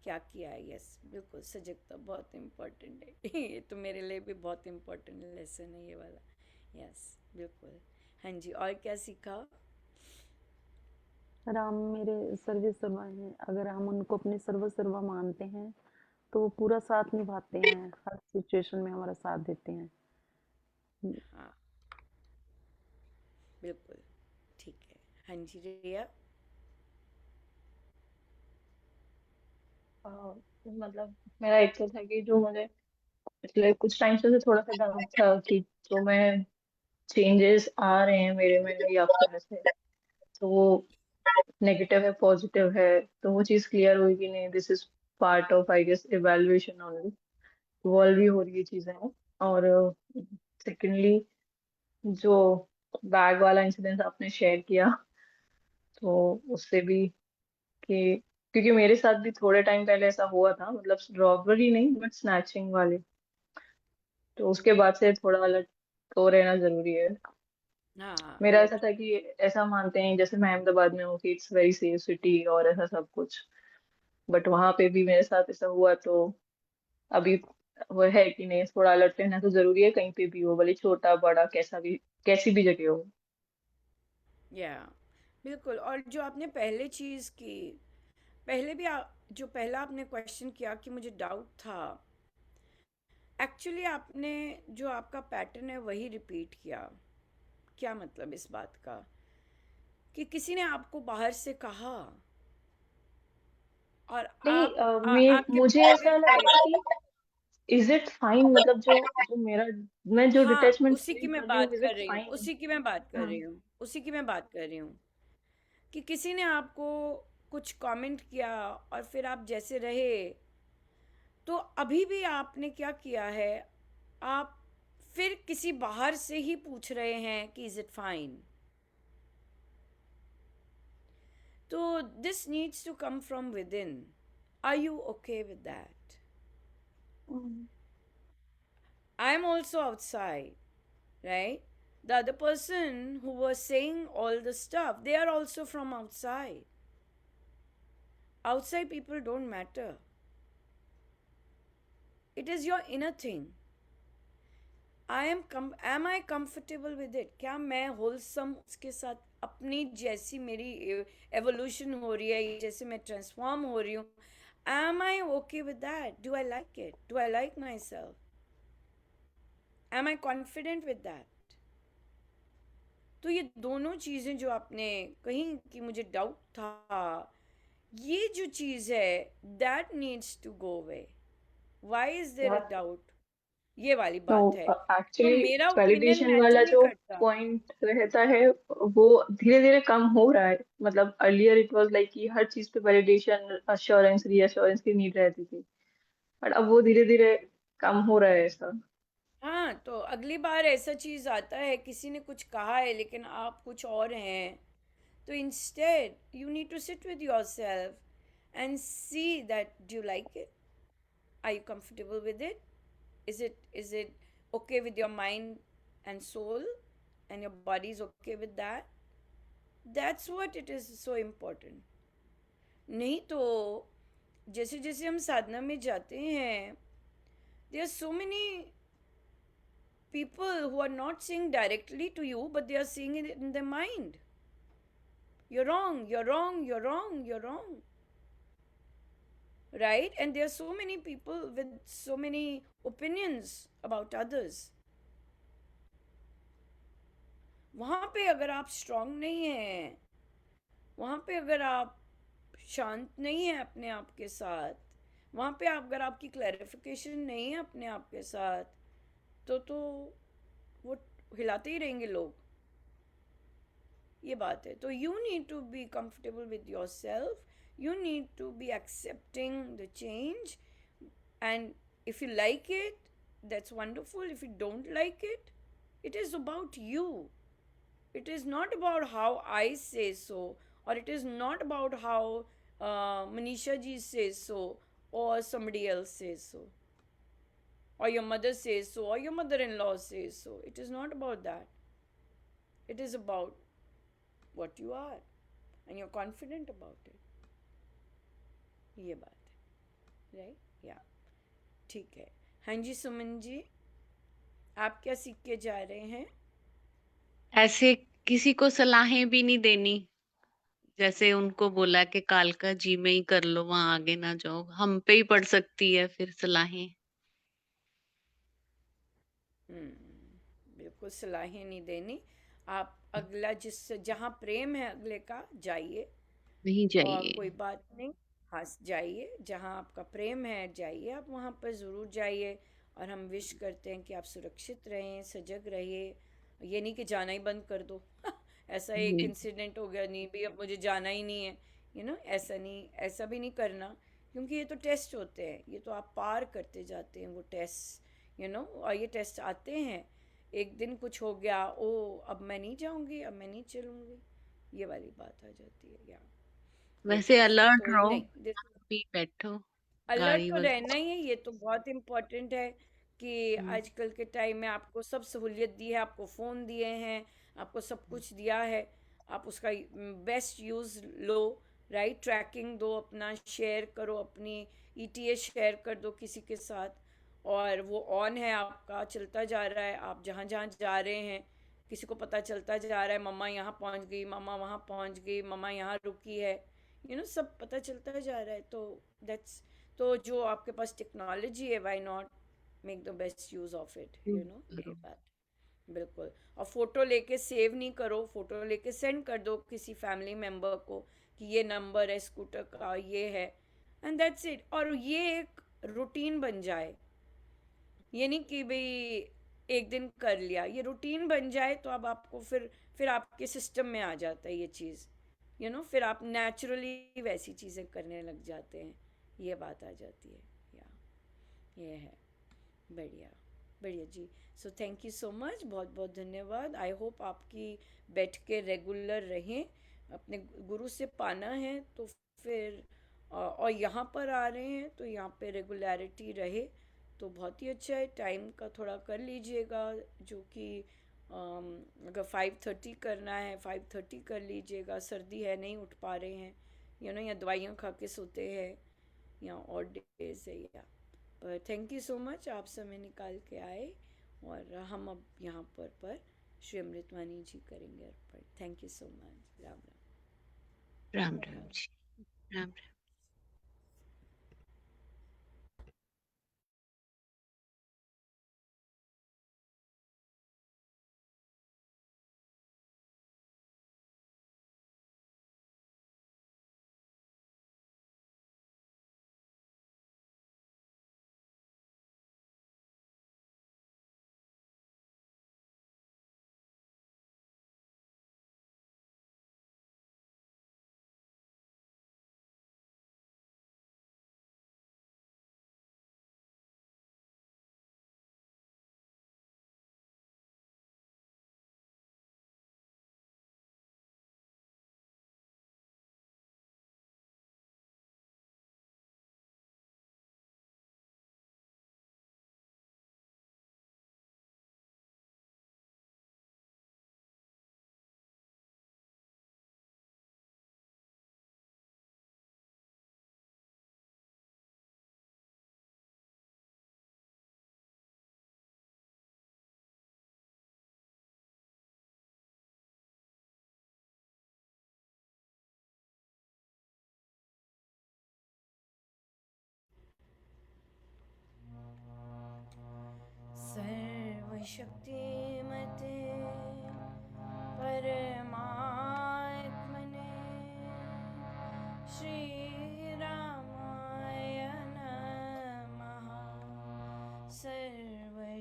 A: क्या किया है, यस बिल्कुल सजगता बहुत इम्पोर्टेंट है ये तो मेरे लिए भी बहुत इम्पोर्टेंट लेसन है ये वाला, यस बिल्कुल। हाँ जी, और क्या सीखा?
C: राम मेरे सर्वे सर्वा हैं, अगर हम उनको अपने सर्व सर्वा मानते हैं तो वो पूरा साथ निभाते हैं, हर सिचुएशन में हमारा साथ देते हैं।
A: हाँ बिल्कुल, ठीक है। हाँ जी रिया।
D: मतलब मेरा एक तो था कि जो मुझे पिछले कुछ टाइम से थोड़ा सा डाउट था कि जो मैं चेंजेस आ रहे हैं मेरे में या फिर ऐसे, तो वो नेगेटिव है पॉजिटिव है, तो वो चीज़ क्लियर हुई कि नहीं, this is part of I guess evaluation only, evolve ही हो रही है चीज़ें। और सेकेंडली जो बैग वाला इंसिडेंट आपने शेयर किया, तो उससे भी कि क्योंकि मेरे साथ भी थोड़े टाइम पहले ऐसा हुआ था, मतलब रॉबरी नहीं बट स्नैचिंग वाली, तो उसके बाद से थोड़ा अलर्ट तो रहना जरूरी है।
A: हाँ
D: मेरा ऐसा
A: अलर्ट।
D: था कि ऐसा मानते हैं जैसे मैं अहमदाबाद में हूँ कि इट्स वेरी सेफ सिटी और ऐसा सब कुछ, बट वहां पे भी मेरे साथ ऐसा हुआ, तो अभी वो है कि नहीं, थोड़ा अलर्ट रहना तो जरूरी है, कहीं पे भी हो, भले छोटा बड़ा कैसा भी कैसी भी जगह हो।
A: या बिल्कुल, और जो आपने पहले चीज़ की, पहले भी जो पहला आपने क्वेश्चन किया कि मुझे डाउट था, एक्चुअली आपने जो आपका पैटर्न है वही रिपीट किया। क्या मतलब इस बात का कि किसी ने आपको बाहर से कहा और
D: नहीं
A: आपके
D: मुझे
A: पहले
D: ऐसा
A: से,
D: लगा कि इज इट फाइन, मतलब जो जो मेरा मैं जो
A: हाँ
D: डिटैचमेंट
A: उसी की
D: फील
A: मैं
D: कर रही हूँ,
A: बात
D: इज
A: कर
D: इट
A: रही हूँ,
D: फाइन?
A: उसी की मैं बात कर
D: हाँ।
A: रही हूँ, उसी की मैं बात कर रही हूँ कि किसी ने आपको कुछ कमेंट किया और फिर आप जैसे रहे, तो अभी भी आपने क्या किया है, आप फिर किसी बाहर से ही पूछ रहे हैं कि इज इट फाइन, तो this needs to come from within, are you okay with that?
D: Hmm.
A: I am also outside, right? The other person who was saying all the stuff, they are also from outside. Outside people don't matter. It is your inner thing. Am I comfortable with it? क्या मैं wholesome उसके साथ अपनी जैसी मेरी evolution हो रही है, जैसे मैं transform हो रही हूँ, am I okay with that? Do I like it? Do I like myself? Am I confident with that? तो ये दोनों चीज़ें जो आपने कही कि मुझे डाउट था, ये जो चीज़ है that needs to go away. Why is there a doubt, ये वाली
D: तो
A: बात है। तो
D: एक्चुअली
A: मेरा ओपिनियन
D: वैलिडेशन
A: मैटर
D: वाला
A: नहीं
D: जो
A: करता।
D: पॉइंट रहता है वो धीरे धीरे कम हो रहा है, मतलब अर्लियर इट वाज लाइक कि हर चीज पे वैलिडेशन अश्योरेंस रीअश्योरेंस की नीड रहती थी, बट अब वो धीरे धीरे कम हो रहा है ऐसा।
A: हाँ, तो अगली बार ऐसा चीज़ आता है, किसी ने कुछ कहा है लेकिन आप कुछ और हैं, तो instead you need to sit with your self and see that do you like it? Are you comfortable with it? Is it okay with your mind and soul, and your body is okay with that? That's what it is so important. नहीं तो जैसे जैसे हम साधना में जाते हैं, there are so many people who are not saying directly to you, but they are saying it in their mind. You're wrong, you're wrong, you're wrong, you're wrong. Right? And there are so many people with so many opinions about others. वहाँ पे अगर आप strong नहीं हैं, वहाँ पे अगर आप शांत नहीं हैं अपने आप के साथ, वहाँ पे अगर आपकी क्लैरिफिकेशन नहीं है अपने आप के साथ, तो वो हिलाते ही रहेंगे लोग. ये बात है. तो you need to be comfortable with your self, you need to be accepting the change, and if you like it, that's wonderful. If you don't like it, it is about you. It is not about how I say so, or it is not about how Manisha ji says so, or somebody else says so, or your mother says so, or your mother-in-law says so. It is not about that. It is about what you are, and you're confident about it. ये बात है. Right? या ठीक है. हाँ जी सुमन जी, आप क्या सीख के जा रहे हैं?
E: ऐसे किसी को सलाहें भी नहीं देनी, जैसे उनको बोला कि कालका जी में ही कर लो, वहां आगे ना जाओ, हम पे ही पड़ सकती है फिर सलाहें.
A: बिल्कुल सलाहें नहीं देनी. आप अगला जिस जहाँ प्रेम है अगले का, जाइए,
E: नहीं
A: और
E: जाइए.
A: कोई बात नहीं. हाँ, जाइए जहाँ आपका प्रेम है, जाइए आप वहाँ पर ज़रूर जाइए. और हम विश करते हैं कि आप सुरक्षित रहें, सजग रहिए. ये नहीं कि जाना ही बंद कर दो. ऐसा एक
E: नहीं.
A: इंसिडेंट हो गया, नहीं भी अब मुझे जाना ही नहीं है. ऐसा नहीं, ऐसा भी नहीं करना. क्योंकि ये तो टेस्ट होते हैं, ये तो आप पार करते जाते हैं वो टेस्ट. और ये टेस्ट आते हैं. एक दिन कुछ हो गया, ओ अब मैं नहीं जाऊंगी, अब मैं नहीं चलूंगी, ये वाली बात आ जाती है. या वो
E: वैसे
A: चीज़ है.
E: अलर्ट
A: तो
E: रहो,
A: नहीं,
E: भी बैठो,
A: अलर्ट
E: गाड़ी
A: तो
E: वगैरह.
A: रहना ही है. ये तो बहुत इम्पोर्टेंट है कि आजकल के टाइम में आपको सब सहूलियत दी है, आपको फ़ोन दिए हैं, आपको सब कुछ दिया है. आप उसका बेस्ट यूज़ लो. राइट? ट्रैकिंग दो, अपना शेयर करो, अपनी ETA शेयर कर दो किसी के साथ, और वो ऑन है, आपका चलता जा रहा है. आप जहाँ जहाँ जा रहे हैं, किसी को पता चलता जा रहा है, मम्मा यहाँ पहुँच गई, मम्मा वहाँ पहुँच गई, मम्मा यहाँ रुकी है. सब पता चलता जा रहा है. तो दैट्स, तो जो आपके पास टेक्नोलॉजी है, why not make the best use of it. ये
E: करो.
A: बात. बिल्कुल. और फोटो लेके सेव नहीं करो, फोटो लेके सेंड कर दो किसी फैमिली मेम्बर को कि ये नंबर है स्कूटर का, ये है, एंड दैट्स इट. और ये एक रूटीन बन जाए. ये नहीं कि भाई एक दिन कर लिया, ये रूटीन बन जाए तो अब आपको फिर आपके सिस्टम में आ जाता है ये चीज़. फिर आप नेचुरली वैसी चीज़ें करने लग जाते हैं. ये बात आ जाती है. या ये है. बढ़िया, बढ़िया जी. So thank you so much, बहुत बहुत धन्यवाद. आई होप आपकी बैठ के रेगुलर रहें. अपने गुरु से पाना है तो फिर और यहाँ पर आ रहे हैं तो यहाँ पे रेगुलरिटी रहे तो बहुत ही अच्छा है. टाइम का थोड़ा कर लीजिएगा, जो कि अगर 5:30 करना है 5:30 कर लीजिएगा. सर्दी है, नहीं उठ पा रहे हैं, या दवाइयाँ खा के सोते हैं, या और डेज है. या पर थैंक यू सो मच, आप समय निकाल के आए. और हम अब यहाँ पर श्री अमृतवाणी जी करेंगे अर्पण. Thank you so much. Ram Ram.
E: Ram Ram ji. Ram Ram.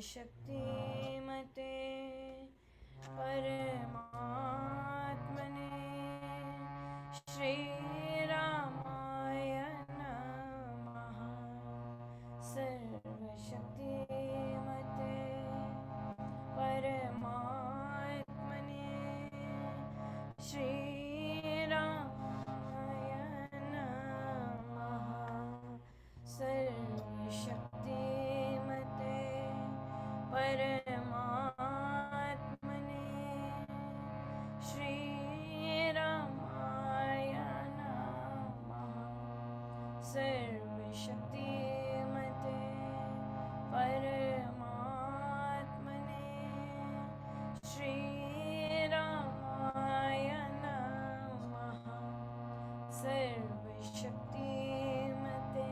A: सर्वशक्तिमते परमात्मने श्रीरामाय नमः। सर्वशक्तिमते परमात्मने श्रीरामाय नमः। सर्वशक्तिमते परमात्मने श्रीरामाय नमः। सर्वशक्तिमते परमात्मने श्रीरामाय नमः। सर्वशक्तिमते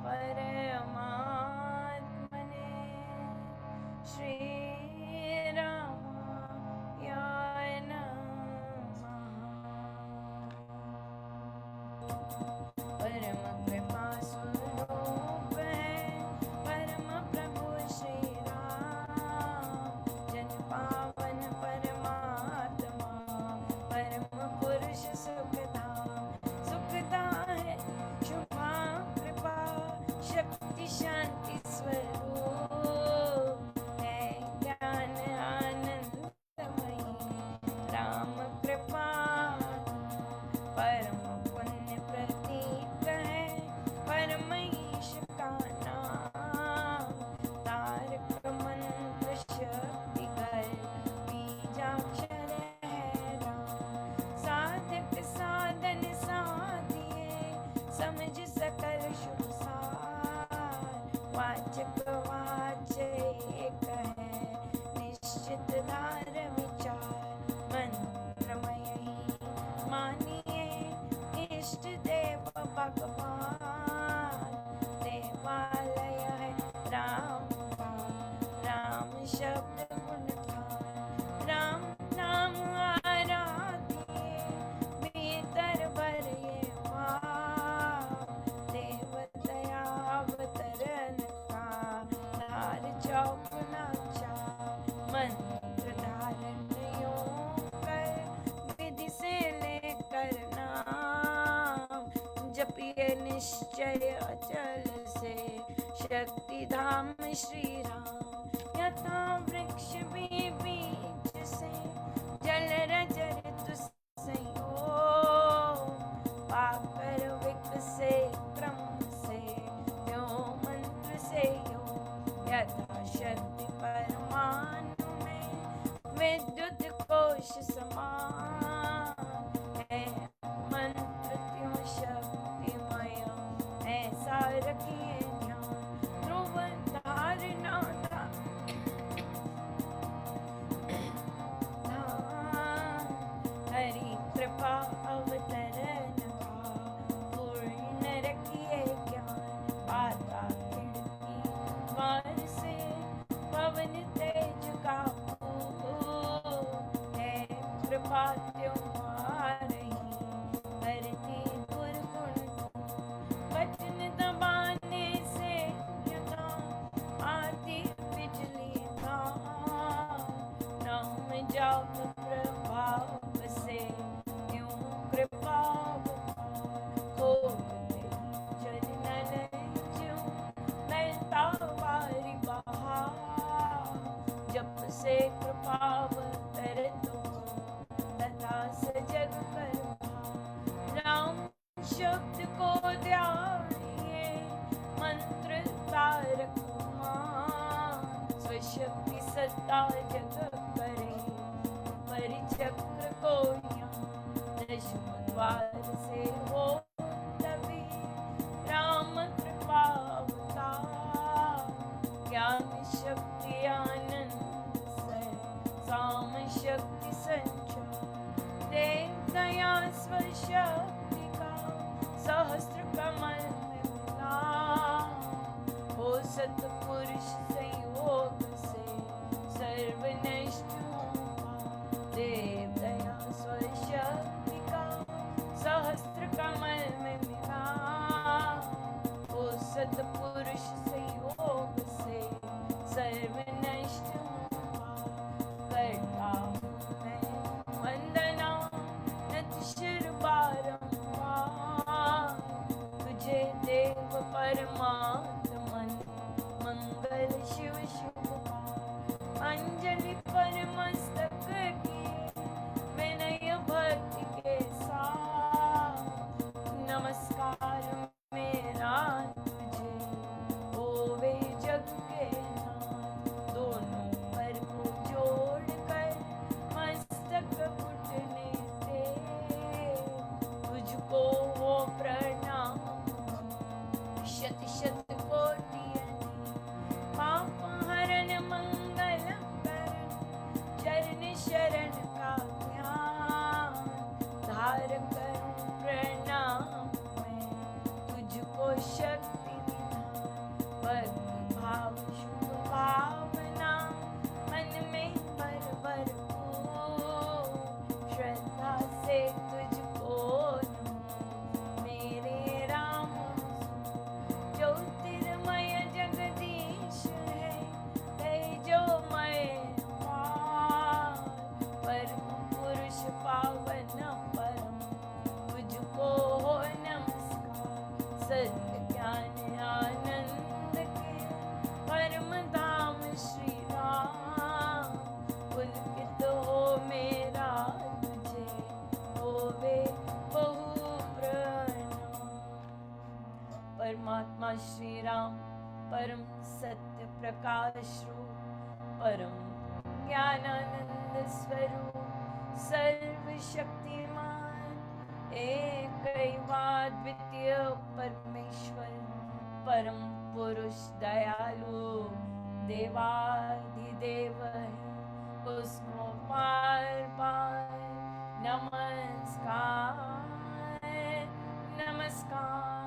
A: परमात्मने श्रीरामाय नमः। परम कृपा स्वरूप है परम प्रभु श्री राम, जन पावन परमात्मा परम पुरुष सुखदा है शुभा कृपा शक्ति शांति स्वरूप है ज्ञान आनंदमयी राम कृपा परम पुण्य प्रतीक है परम ईश का नाम, तारक मंत्र शक्ति कर बीजाक्षर है राम, साधक साधन साधिए समझ सकल शुभ सार, वाचक वाच्य एक है निश्चित धार विचार, मंत्रमय ही मानिए इष्ट देव भगवान, देवालय है राम का राम शब्द गुणगान, राम नाम आराधिए भीतर भर ये भाव, देव दया अवतरण का धार चौक नाचा, मंत्र धारण योग कर विधि से लेकर नाम, जपिए निश्चय अचल से शक्ति धाम श्री राम, यथा वृक्ष भी बीज से जल रजत संयोग, पाकर विकसे क्रम से जो मंत्र से योग, यथा शक्ति परमाणु में विद्युत कोश समान है, मंत्र त्यों शक्तिमय ऐसा रखिए ध्यान, ध्रुव धारणा हरि कृपा अवतरण का पूर्ण रखिए ज्ञान, आता खिड़की द्वार से पवन तेज का है कृपा त्योहारी हरती दुर्गुण, बटन दबाने से यथा आती बिजली का, नाम जाप प्रभाव से यूं कृपा खोलते जल नल ज्यों नलता वारी बहार, जप से कृपा अवतर तो तथा सजग कर राम शब्द को ध्यानिए मंत्र तारक मान, स्वशक्ति सत्ता जग करे परिचक्र को दशम द्वार से हो तभी राम कृपा अवतार, ज्ञान शक्ति आनंद से साम शक्ति संचार, देव दया स्वशक्ति का सहस्त्र कमल में मिला, हो सतपुरुष संयोग से सर्व नष्ट होगा, देव दया स्वशक्ति का सहस्त्र कमल में मिला, हो सतपुरुष संयोग से श्री राम परम सत्य प्रकाश रूप परम ज्ञानानंद स्वरूप सर्वशक्तिमान एकैवाद्वितीय परमेश्वर परम पुरुष दयालु देवाधिदेव है, उसको बार बार नमस्कार नमस्कार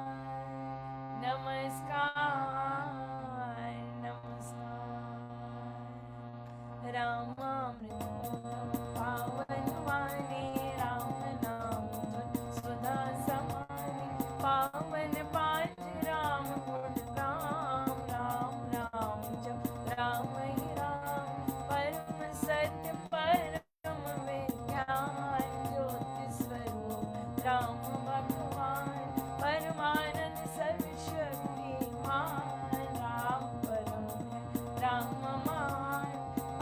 A: नमस्कार नमस्कार। रामामृत पावन वाणी राम नाम धुन सुधा समानी पावन पाठ राम गुण राम राम राम जप राम ही राम परम सत्य परम विज्ञान ज्योति स्वरूप राम भगवान परमानंद सर्वशक्तिमान राम परम है राम मान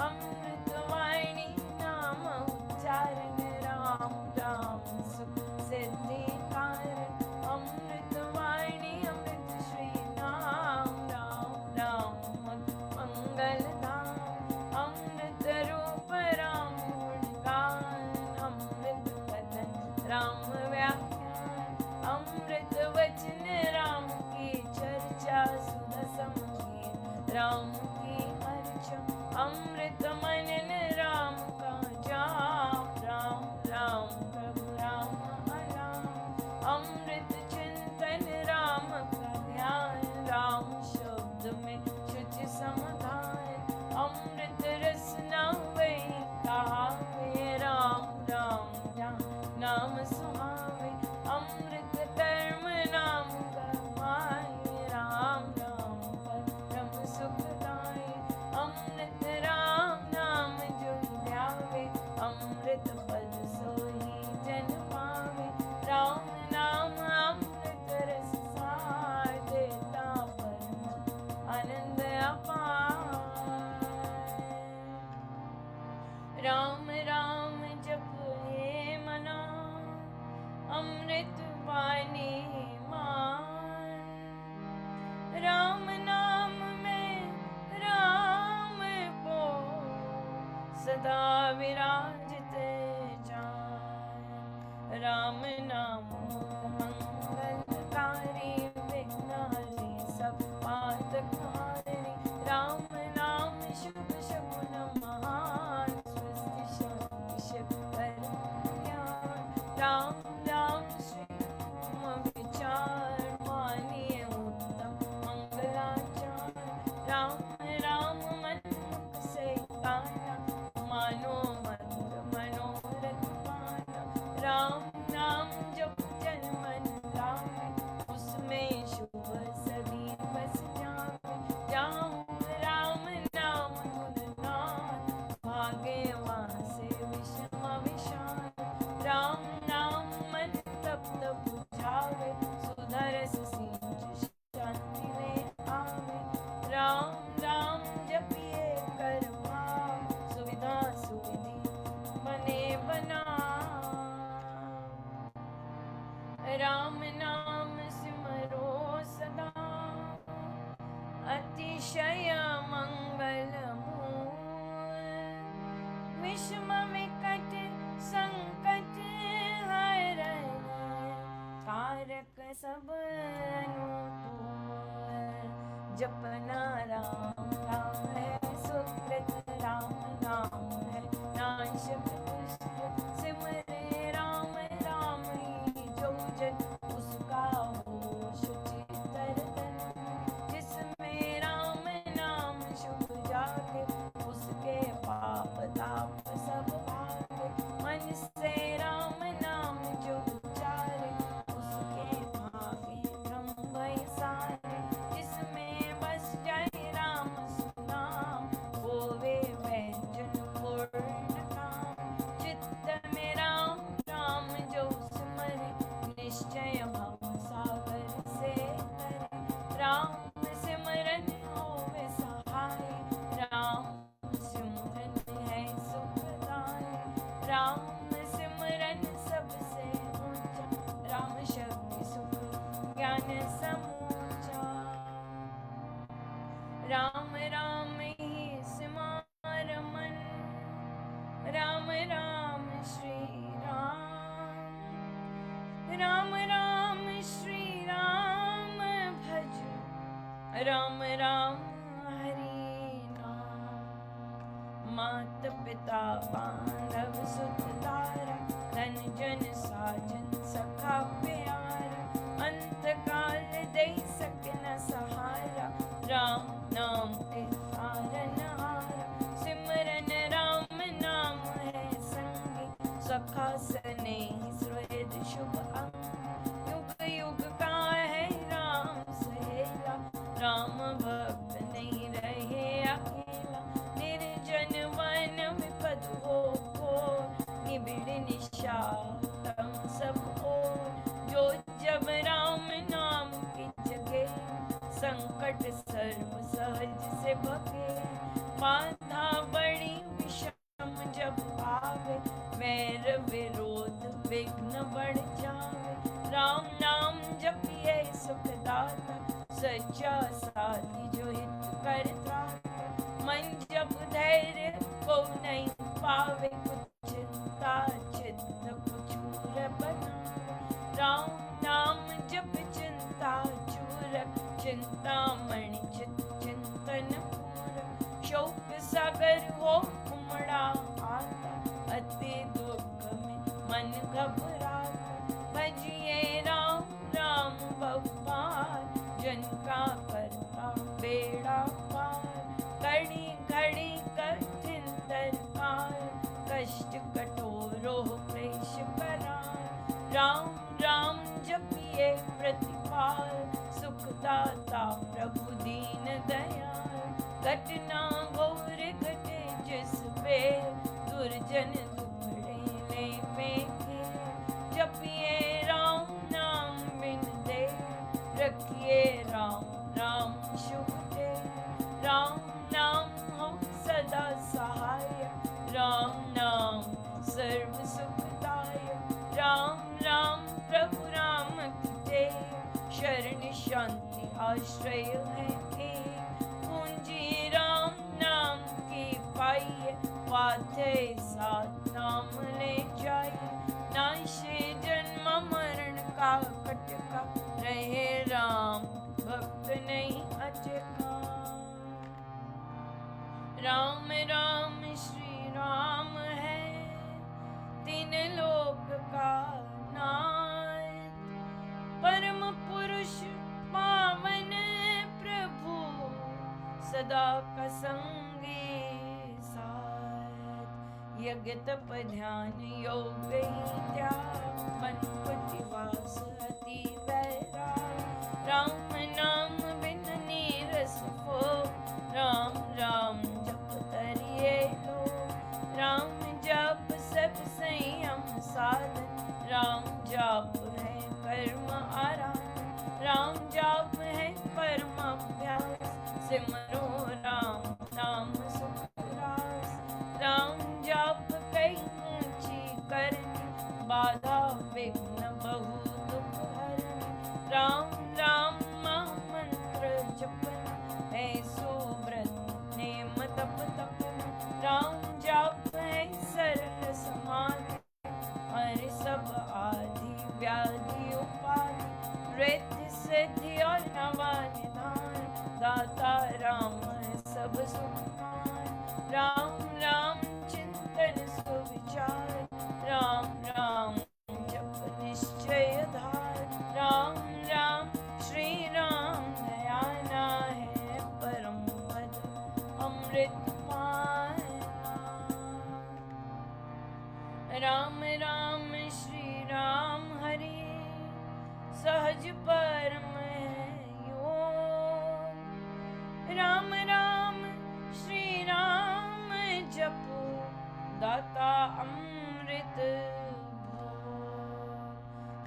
A: अमृत वाणी नाम उच्चारण राम राम सुख सिद्धि कारण अमृत वाणी अमृत श्री नाम राम राम मंगल धाम अमृत रूप राम गुणगान अमृत कथन राम व्याख्यान अमृत वचन राम की चर्चा सुधा संगीत राम की अर्चा अमृत मनन राम का जाप राम राम प्रभु राम राम अमृत चिंतन राम का ध्यान राम शब्द में शुचि समाधान अमृत रसना वही कहावे राम राम राम नाम सुहावे अमृत कर्म नाम कमाए राम राम परम सुखदाई अमृत राम नाम जो ध्यावे अमृत पद सोही जन पावे राम नाम अमृत रस सार देता परम आनंद अपार। राम राम जप हे मना अमृत वाणी मान राम नाम में राम को सदा विराजते जान राम नाम मंगलकारी विघ्नहरि सब पातकहारी राम नाम शुभ शकुन महान स्वस्ति शांति शिव परम ज्ञान राम राम श्री विचार मानिए उत्तम मंगलाचार राम राम मन मुख से गाना मानो मंत्र मनोरथ पाना राम नाम जप जन मन लागे उसमें शुभ सदी बस जावे जाऊं राम नाम धुन नाम भागे वहाँ से विषम विशाल राम नाम मन तप्त बुझावे सुधरस सींच शांति में आवे राम राम जपिए कर भाव सुविधा सुविधि बने बना राम नाम सिमरो सदा अतिशय मंगल मूल विषम विकट संकट हरण कारक सब अनुकूल जपना राम राम है सुकृत राम नाम है नाशक दुष्ट सिमरे राम राम ही जो जन उसका हो शुचितर तन जिसमें राम नाम शुभ जागे उसके पाप ताप सब भागे मन से राम नाम जो उचारे उसके भागे ब्रह्म भय सारे जिसमें बस जाए राम सुनाम होवे व्यंजन पूर्ण काम चित्त में राम राम जो स्मरे निश्चय भव सागर से करे राम सिमरन होवे सहाय राम सिमरन है सुखदाय राम सिमरन सबसे ऊंचा राम शक्ति सुख ज्ञान समूचा राम राम श्री राम भज, राम राम हरि नाम। मात पिता बांधव सुत तारा, धन जन साजन सखा प्यारा। अंत काल दे सके न सहारा, राम नाम के तारन हारा। सिमरन राम नाम है संगी, सखा स्नेह सुहृद शुभ अंग। युग युग का है राम सहेला, राम भक्त नहीं रहे अकेला। निर्जन वन विपद हो घोर, निबिड़ निशाचर सब ओर। जो जब राम नाम की जगे, संकट सर्व सहज से भगे। बाधा बड़ी विषम जब आवे, वैर विरोध विघ्न बढ़ जावे। राम नाम जपिए सुखदाता, सच्चा साथी जो हित कर त्राता। मन जब धैर्य को नहीं पावे, कुछ चिंता चित्त कुछूर बनावे। राम नाम जप चिंता चूरक, चिंतामणि चित चिंतन पूरक। शोक सागर हो उमड़ा आता, अति दुख में मन घबराता। भजिए राम राम भगवान, जन का करता बेड़ा पार। घड़ी घड़ी कठिन दरबार, कष्ट कठोरो क्लेश करार। राम राम जपिए प्रतिपाल, सुखदाता प्रभु दीन दयाल। घटना घोर घटे जिस पे, दुर्जन दुखड़े ले फेंके। जपिए राम नाम बिन दे, रखिए राम राम शुभ दे। राम नाम हो सदा सहाय, राम नाम सर्व सुखदायक। राम राम प्रभु राम की, शरण शांति आश्रय है एक। पूंजी राम नाम की पाइए, पाथे साथ नाम ले जाइए। नाशे जन्म मरण का कटका, रहे राम भक्त नहीं अटका। राम राम श्री राम है, तीन लोक का नाथ। परम पुरुष पावन प्रभु, सदा का संगी साथ। यज्ञ तप ध्यान योग त्याग, मन बुद्धि वास अति वैराग। राम नाम बिन नीरस हो, राम राम जप तरिए लो। राम जप सब संयम साधन, राम जाप है कर्म आराधन। राम जाप है परम अभ्यास, सिमरो राम नाम सुख रास। राम जाप कई ऊंची करनी, बाधा विघ्न बहु दुख हरनी। राम राम महामंत्र जपना, है सुव्रत नेम तप तपना। राम जाप है सरल समाधि, हर सब आदि व्याधि उपाधि। रिद्धि सिद्धि और नवा निधान, दाता राम है सब सुखमान। राम राम चिंतन सुविचार, राम राम जप निश्चय धार। राम राम श्री राम दयाना है, परम पद अमृत पाना। राम राम श्री राम हरि, सहज परम है योग। राम राम श्री राम जपो, दाता अमृत भोग।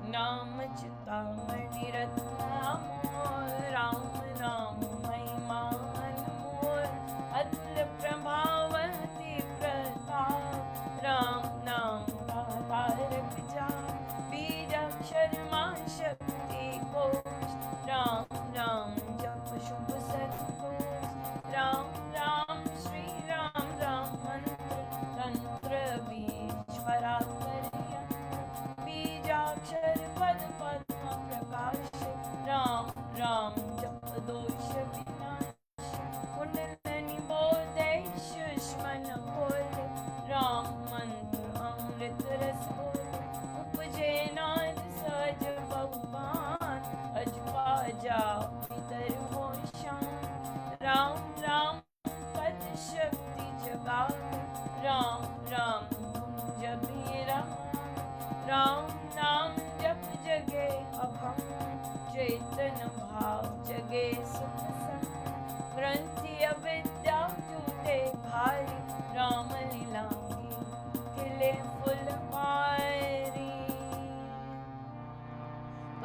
A: नाम चितामणि रत्न अमोल, राम नाम महिमा अनमोल। अतुल प्रभावती प्रताप, राम नाम का तारक जाप। बीजाक्षर मां शक्ति कोश, राम राम जप शुभ सत्कोश। राम राम श्री राम राम मंत्र, तंत्र बीज परात्पर यंत्र। बीजाक्षर पद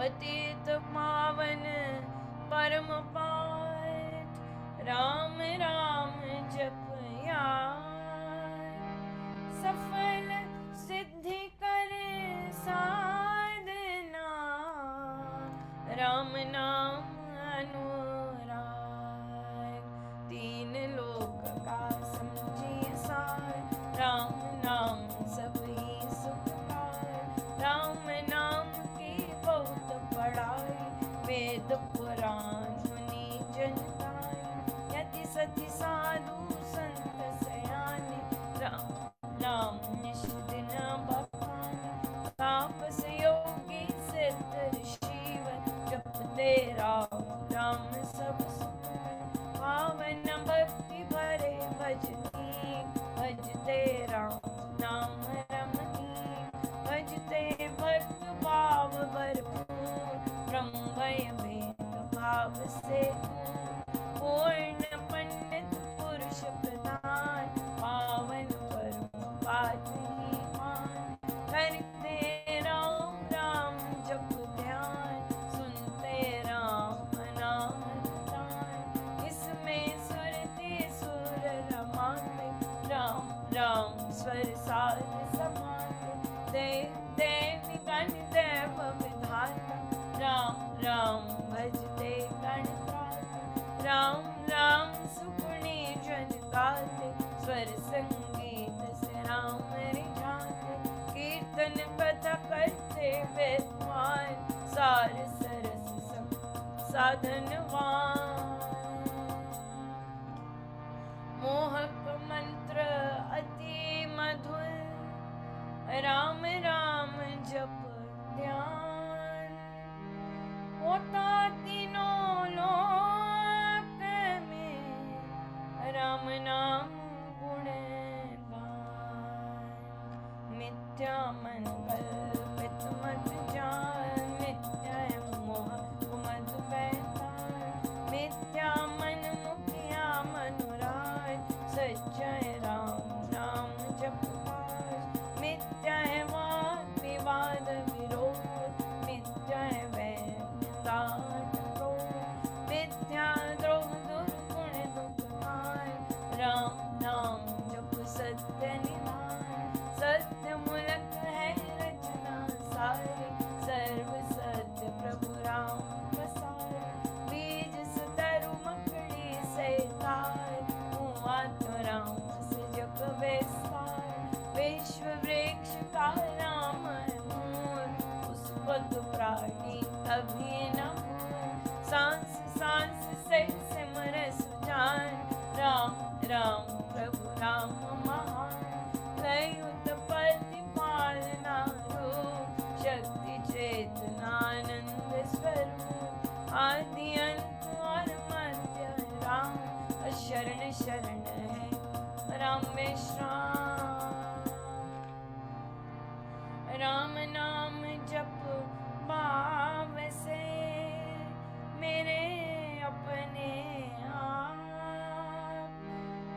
A: पतित पावन परम पाठ राम राम जपया सफल सिद्धि कर साधना राम नाम अनुराग तीन लोक का समझिए सार राम नाम सब ही सुखकार राम नाम की बहुत बड़ाई वेद पुराण मुनि जन गाए यति सति साधु संत सयाने राम नाम निश दिन बखाने तापस योगी सिद्ध ऋषिव जपते राम राम सब सुख पावन भक्ति भरे भजनी भजते राम नाम रमनी भजते भक्त भाव भरपूर ब्रह्म भेद भाव से पूर्ण पंडित पुरुष प्रधान पावन परम पाठ ही मान करते राम राम जप ध्यान सुनते राम नाम दान इसमें सुरति सुर रमाते राम राम स्वर साध समाते देव देवी गण देव विधाता राम राम भजते गण राम राम सुगुणी जन गाते स्वर संगीत से राम रिझाते कीर्तन कथा करते विद्वान सार सरस सब साधनवान मोहक मंत्र अति मधुर राम राम जप ध्यान होता तीनों लोक में राम नाम गुणगान मिथ्या मन कल्पित मत जान मिथ्या मोह मद बैतान मिथ्या मन मुखिया मनुराज सच्चा राम नाम जप मिथ्या है वाद विवाद विरोध मिथ्या है मिथ्या द्रोह दुर्गुण दुखदान राम नाम जप सत्य निधान सत्य मूलक है रचना सारे सर्व सत्य प्रभु राम प्रसार बीज सुतरु मकड़ी से तार हुआ तो राम से जग विस्तार विश्व वृक्ष का राम मूल उस पद प्राणी कभी न भूल सांस सांस से सिमर सुजान राम राम प्रभु राम महान लय उत्पत्ति पालना रूप शक्ति चेतनानंद स्वरूप आदि अंत और मध्य राम शरण शरण है रामेश्वराम राम नाम जप भाव से मेरे अपने आप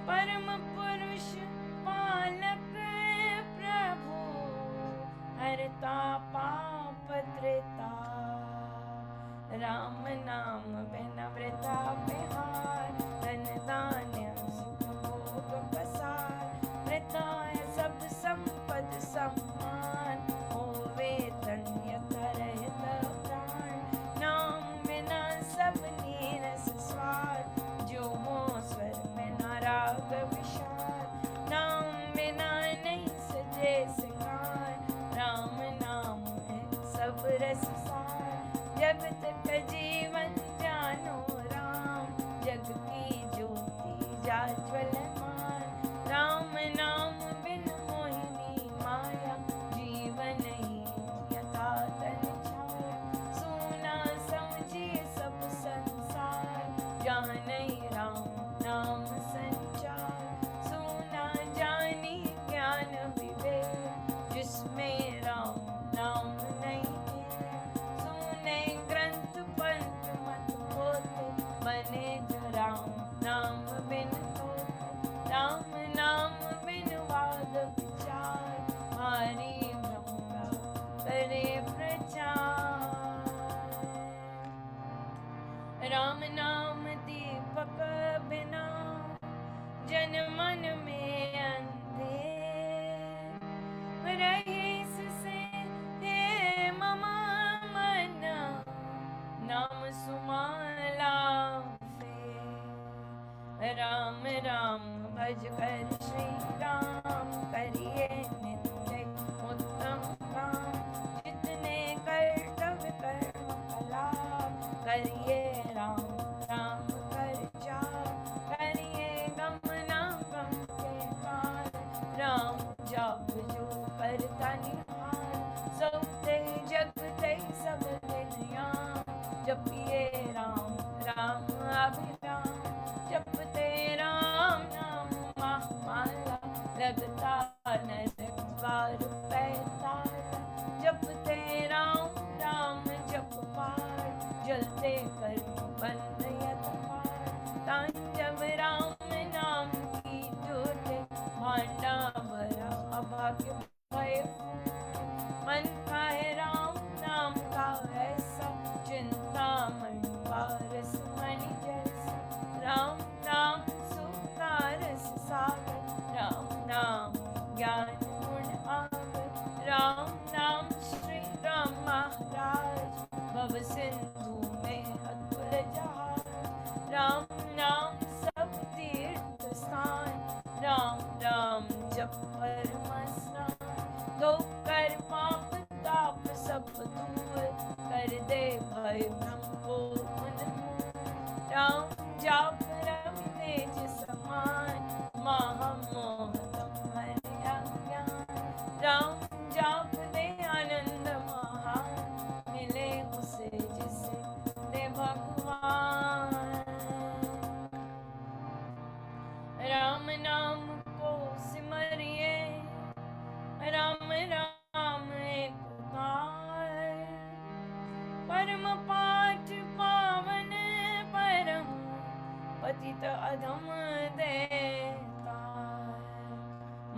A: परम पुरुष पालक प्रभु हरता पाप त्रेता राम नाम बिन वृथा बिहार धन धान्य सुख भोग पसार भज कर श्री राम करिए नित्य उत्तम काम जितने कर्तव्य कर्म कला करिए राम राम कर जाप करिए गमना गम के पार राम जाप जो करता निहार सबते जगते सब नियाम जपिए राम राम अभिराम जपते राम नाम महामाला लगता नरक बार पैताला जपते राम राम जप पार जलते कर बंद यतपार तांजब राम नाम की ज्योति भांडा भरा अभाग्य भय मन का है राम नाम का ऐसा चिंता मन पारस मणि जैसा राम नाम सुखा रस सागर राम नाम ज्ञान गुण आगर राम नाम श्री राम महाराज भव सिंधु में अतुल जहाज राम नाम सब तीर्थ स्थान राम राम जप परम स्नान दो कर पाप ताप सब दूर कर दे भय भ्रम को राम जाप रवि तेज समान महामोहतम हरि अज्ञान राम जाप दे आनंद महान मिले उसे जिसे दे भगवान राम नाम को सिमरिए राम राम एक ओंकार परम पाठ पावन परम पतित अधम देता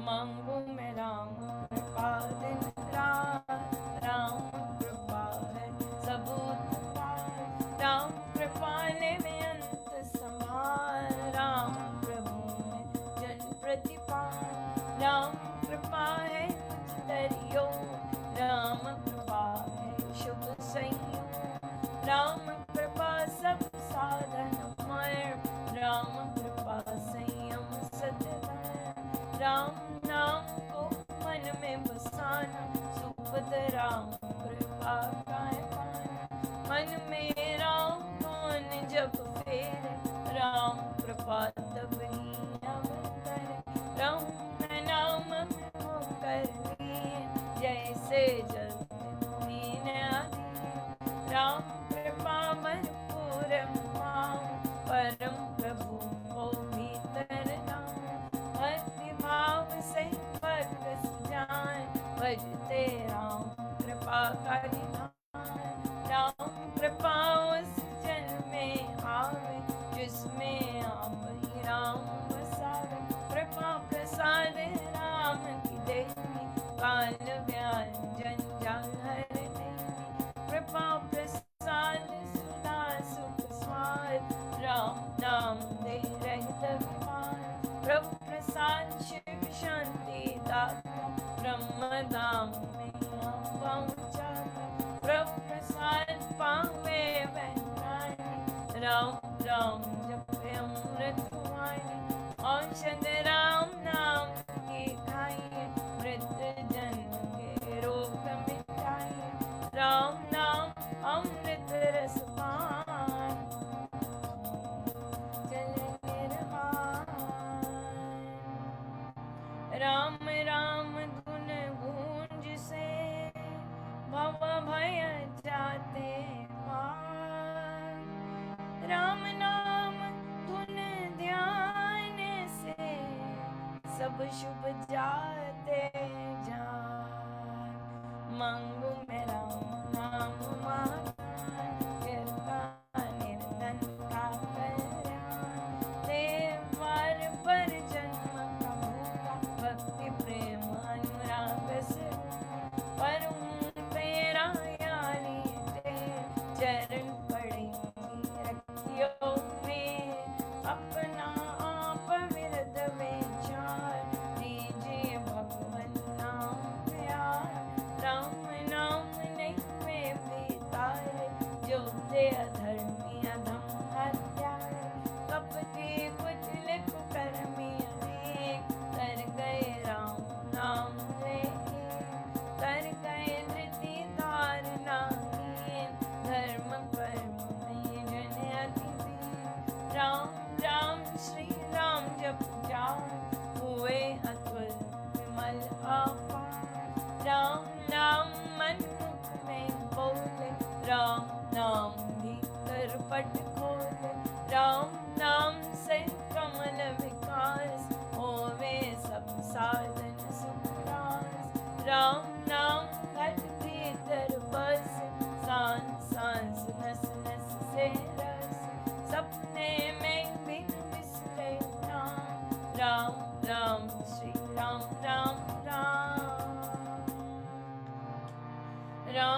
A: मांगू मैं राम कृपा दिन रात राम कृपा है सबूत पार राम कृपा ले में अंत संभाल राम प्रभु है जन प्रतिपाल राम कृपा है दरियो राम कृपा है शुभ संयोग राम कृपा सब साधन मय राम कृपा संयम सद्गुण राम नाम को मन में बसाना सुपद राम कृपा का पाना मन में राम कौन जब फेरे राम कृपा तब ही अवतरे राम नाम में होकर लिए जैसे जल मीन आदि राम कृपा भरपूर पाऊं परम प्रभु को भीतर नाम भक्ति भाव से भक्त सुजान भजते राम कृपा का निधान राम कृपा उस जन में आवे जिसमें आप ही राम बसावे कृपा प्रसाद राम की देवी काल व्यंजन जाल हर देवी कृपा प्रसाद सुधा सुख स्वाद राम नाम दे रहित विमान प्रभु प्रसाद शिव शांति दाता ब्रह्म धाम में हम पहुँचाता प्रभु प्रसाद पावे वैरानी राम राम जपे अमृत वाणी औषध राम नाम की खाइए मृत जन के रोग मिटाइए राम नाम अमृत रस पान चले निर्वाण राम राम धुन गूंज से भव भय जाते पार राम नाम धुन ध्यान से सब शुभ जाते जान मांगू मैं राम नाम महान कीर्तन निर्धन का कल्याण देवार पर जन्म का भूखा भक्ति प्रेम अनुराग से पर हूँ तेरा यारी तेरे चरण पड़ेंगी रखियो में अपना आप विरद विचार दीजिए भगवान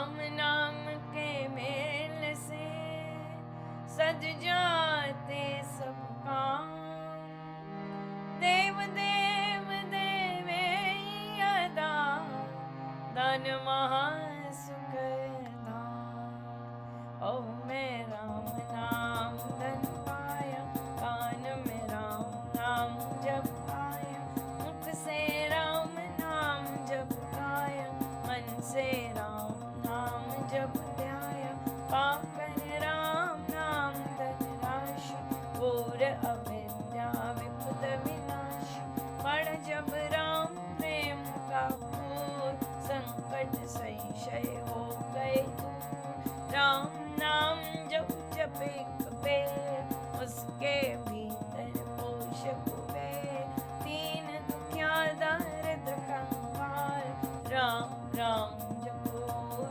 A: राम नाम के मेल से सज जाते सब काम। देव देव देवे यदा दान महासुख दान। ओ मैं राम नाम धन पाया, कान में राम नाम जप आया। मुख से राम नाम जप गाया, मन से राम नाम जप ध्याया। पाकर राम नाम धन राशि, घोर अविद्या विपद विनाशी। पढ़ जब राम प्रेम का फूल, संकट संशय हो गए दूर। राम नाम जप जपे कबीर, उसके भीतर पोष कुबेर। दीन दुखिया दारिद्र कंगाल, राम राम जपो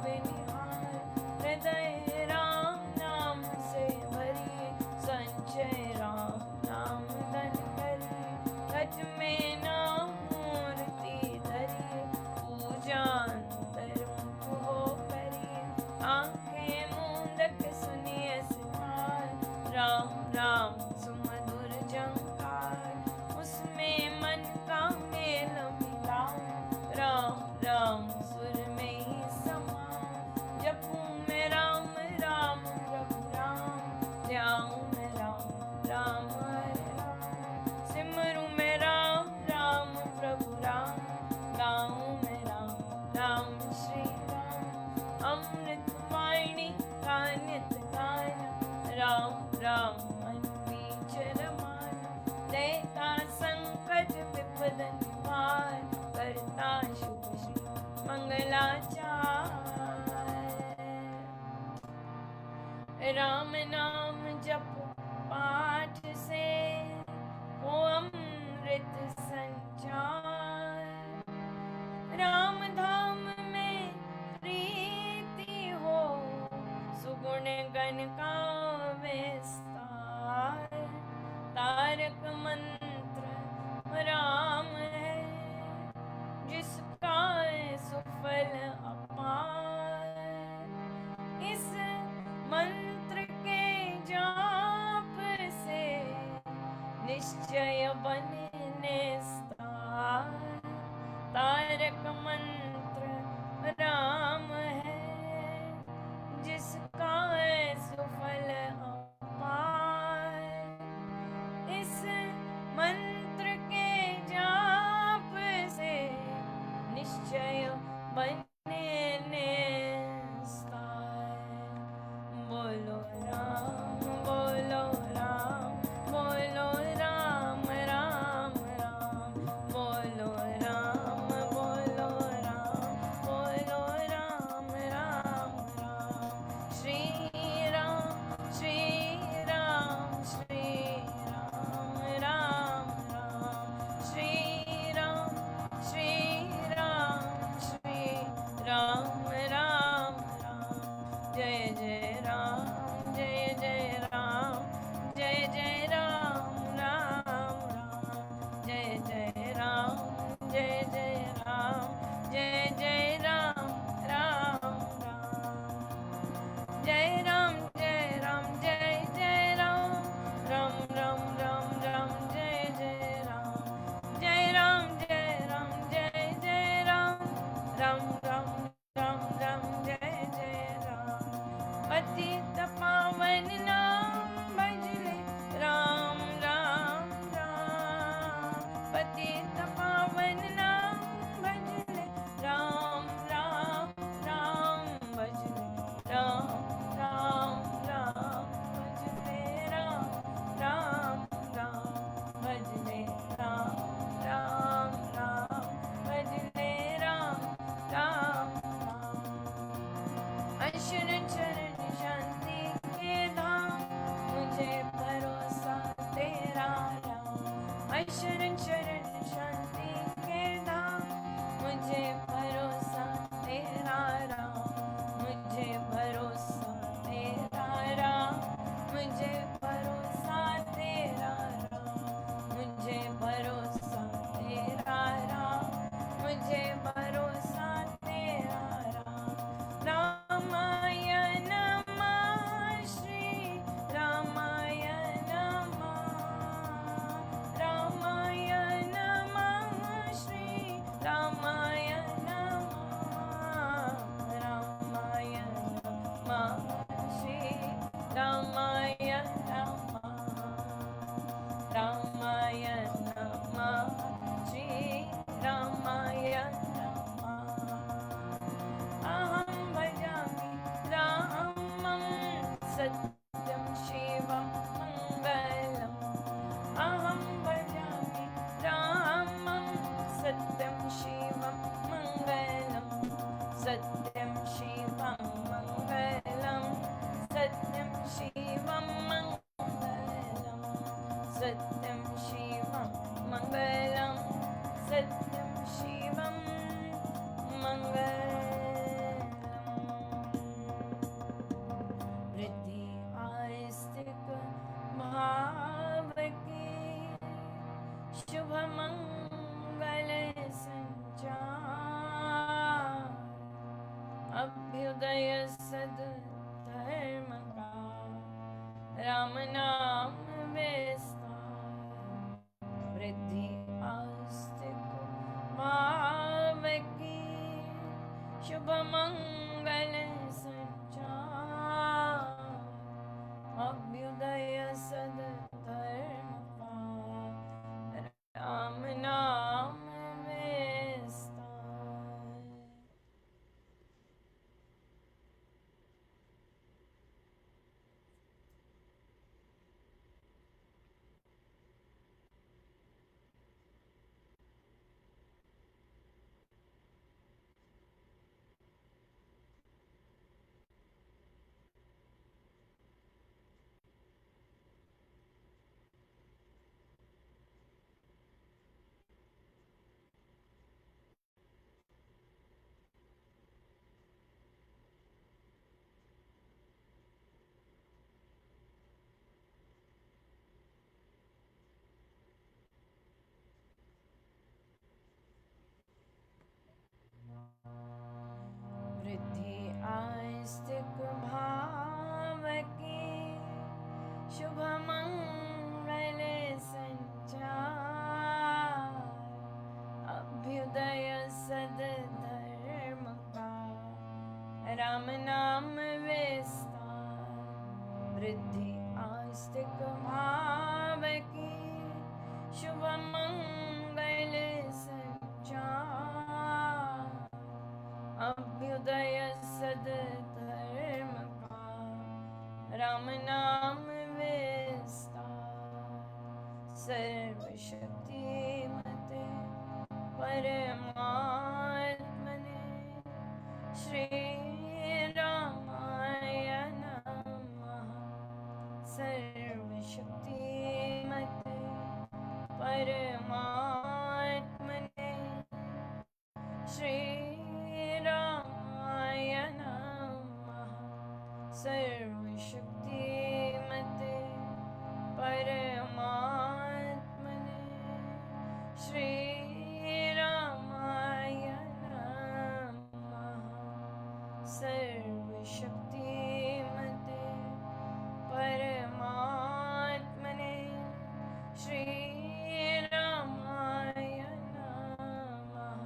A: विनिहार। हृदय राम नाम से भरिए, संचय राम नाम धन करिए। रज में नाम मूर्ति धरिए, पूजा अंतर्मुख हो करिए। आंखें मूंदक सुनिए सितार, राम राम सुमधुर झंकार। उसमें मन का मेल मिलाओ, राम राम सुर में ही समाओ। जपूं मैं राम राम प्रभु राम, ध्याऊं मैं राम राम हरे राम। सिमरूं मैं राम राम प्रभु राम, गाऊं मैं राम राम श्री राम। अमृत वाणी का नित गाना, राम राम मन बीच रमाना। देता संकट विपद निवार, करता शुभ श्री मंगलाचार। राम नाम जप पाठ से हो अमृत संचार। राम धाम में प्रीति हो, सुगुण गण का विस्तार। तारक मंत्र राम है, जिसका सुफल अपार। इस मंत्र के जाप से निश्चय बने निस्तार। तारक मंत्र राम है, जिसका सुफल अपार। इस मंत्र के जाप से निश्चय बने निस्तार। बोलो राम बोलो राम, बोलो राम राम राम। बोलो राम बोलो राम, बोलो राम राम राम। श्री राम श्री राम श्री राम राम राम। श्री राम श्री राम श्री राम राम राम। जय जय राम जय जय राम, जय जय राम राम राम। जय जय राम जय जय राम, जय जय राम राम राम। जय राम जय राम जय जय राम, राम राम राम राम जय जय राम। जय राम जय राम जय जय राम, राम राम राम राम जय जय राम। पतित सद धर्म का, राम नाम विस्तार, वृद्धि आस्तिक भाव की, शुभ मंगल संचार, अभ्युदय सद धर्म का, राम नाम विस्तार। वृद्धि आस्तिक भाव की, शुभ मंगल संचार, अभ्युदय सद धर्म का, राम नाम विस्तार, वृद्धि आस्तिक भाव की, शुभ मंगल संचार, अभ्युदय सद धर्म का, राम नाम विस्तार, सर्वशक्तिमते परमात्मने श्री रामाय नमः। सर्वशक्तिमते परमात्मने श्री रामाय नमः। सर्वशक्तिमते परमात्मने श्री रामाय नमः। सर्वशक्तिमते परमात्मने श्री रामाय नमः।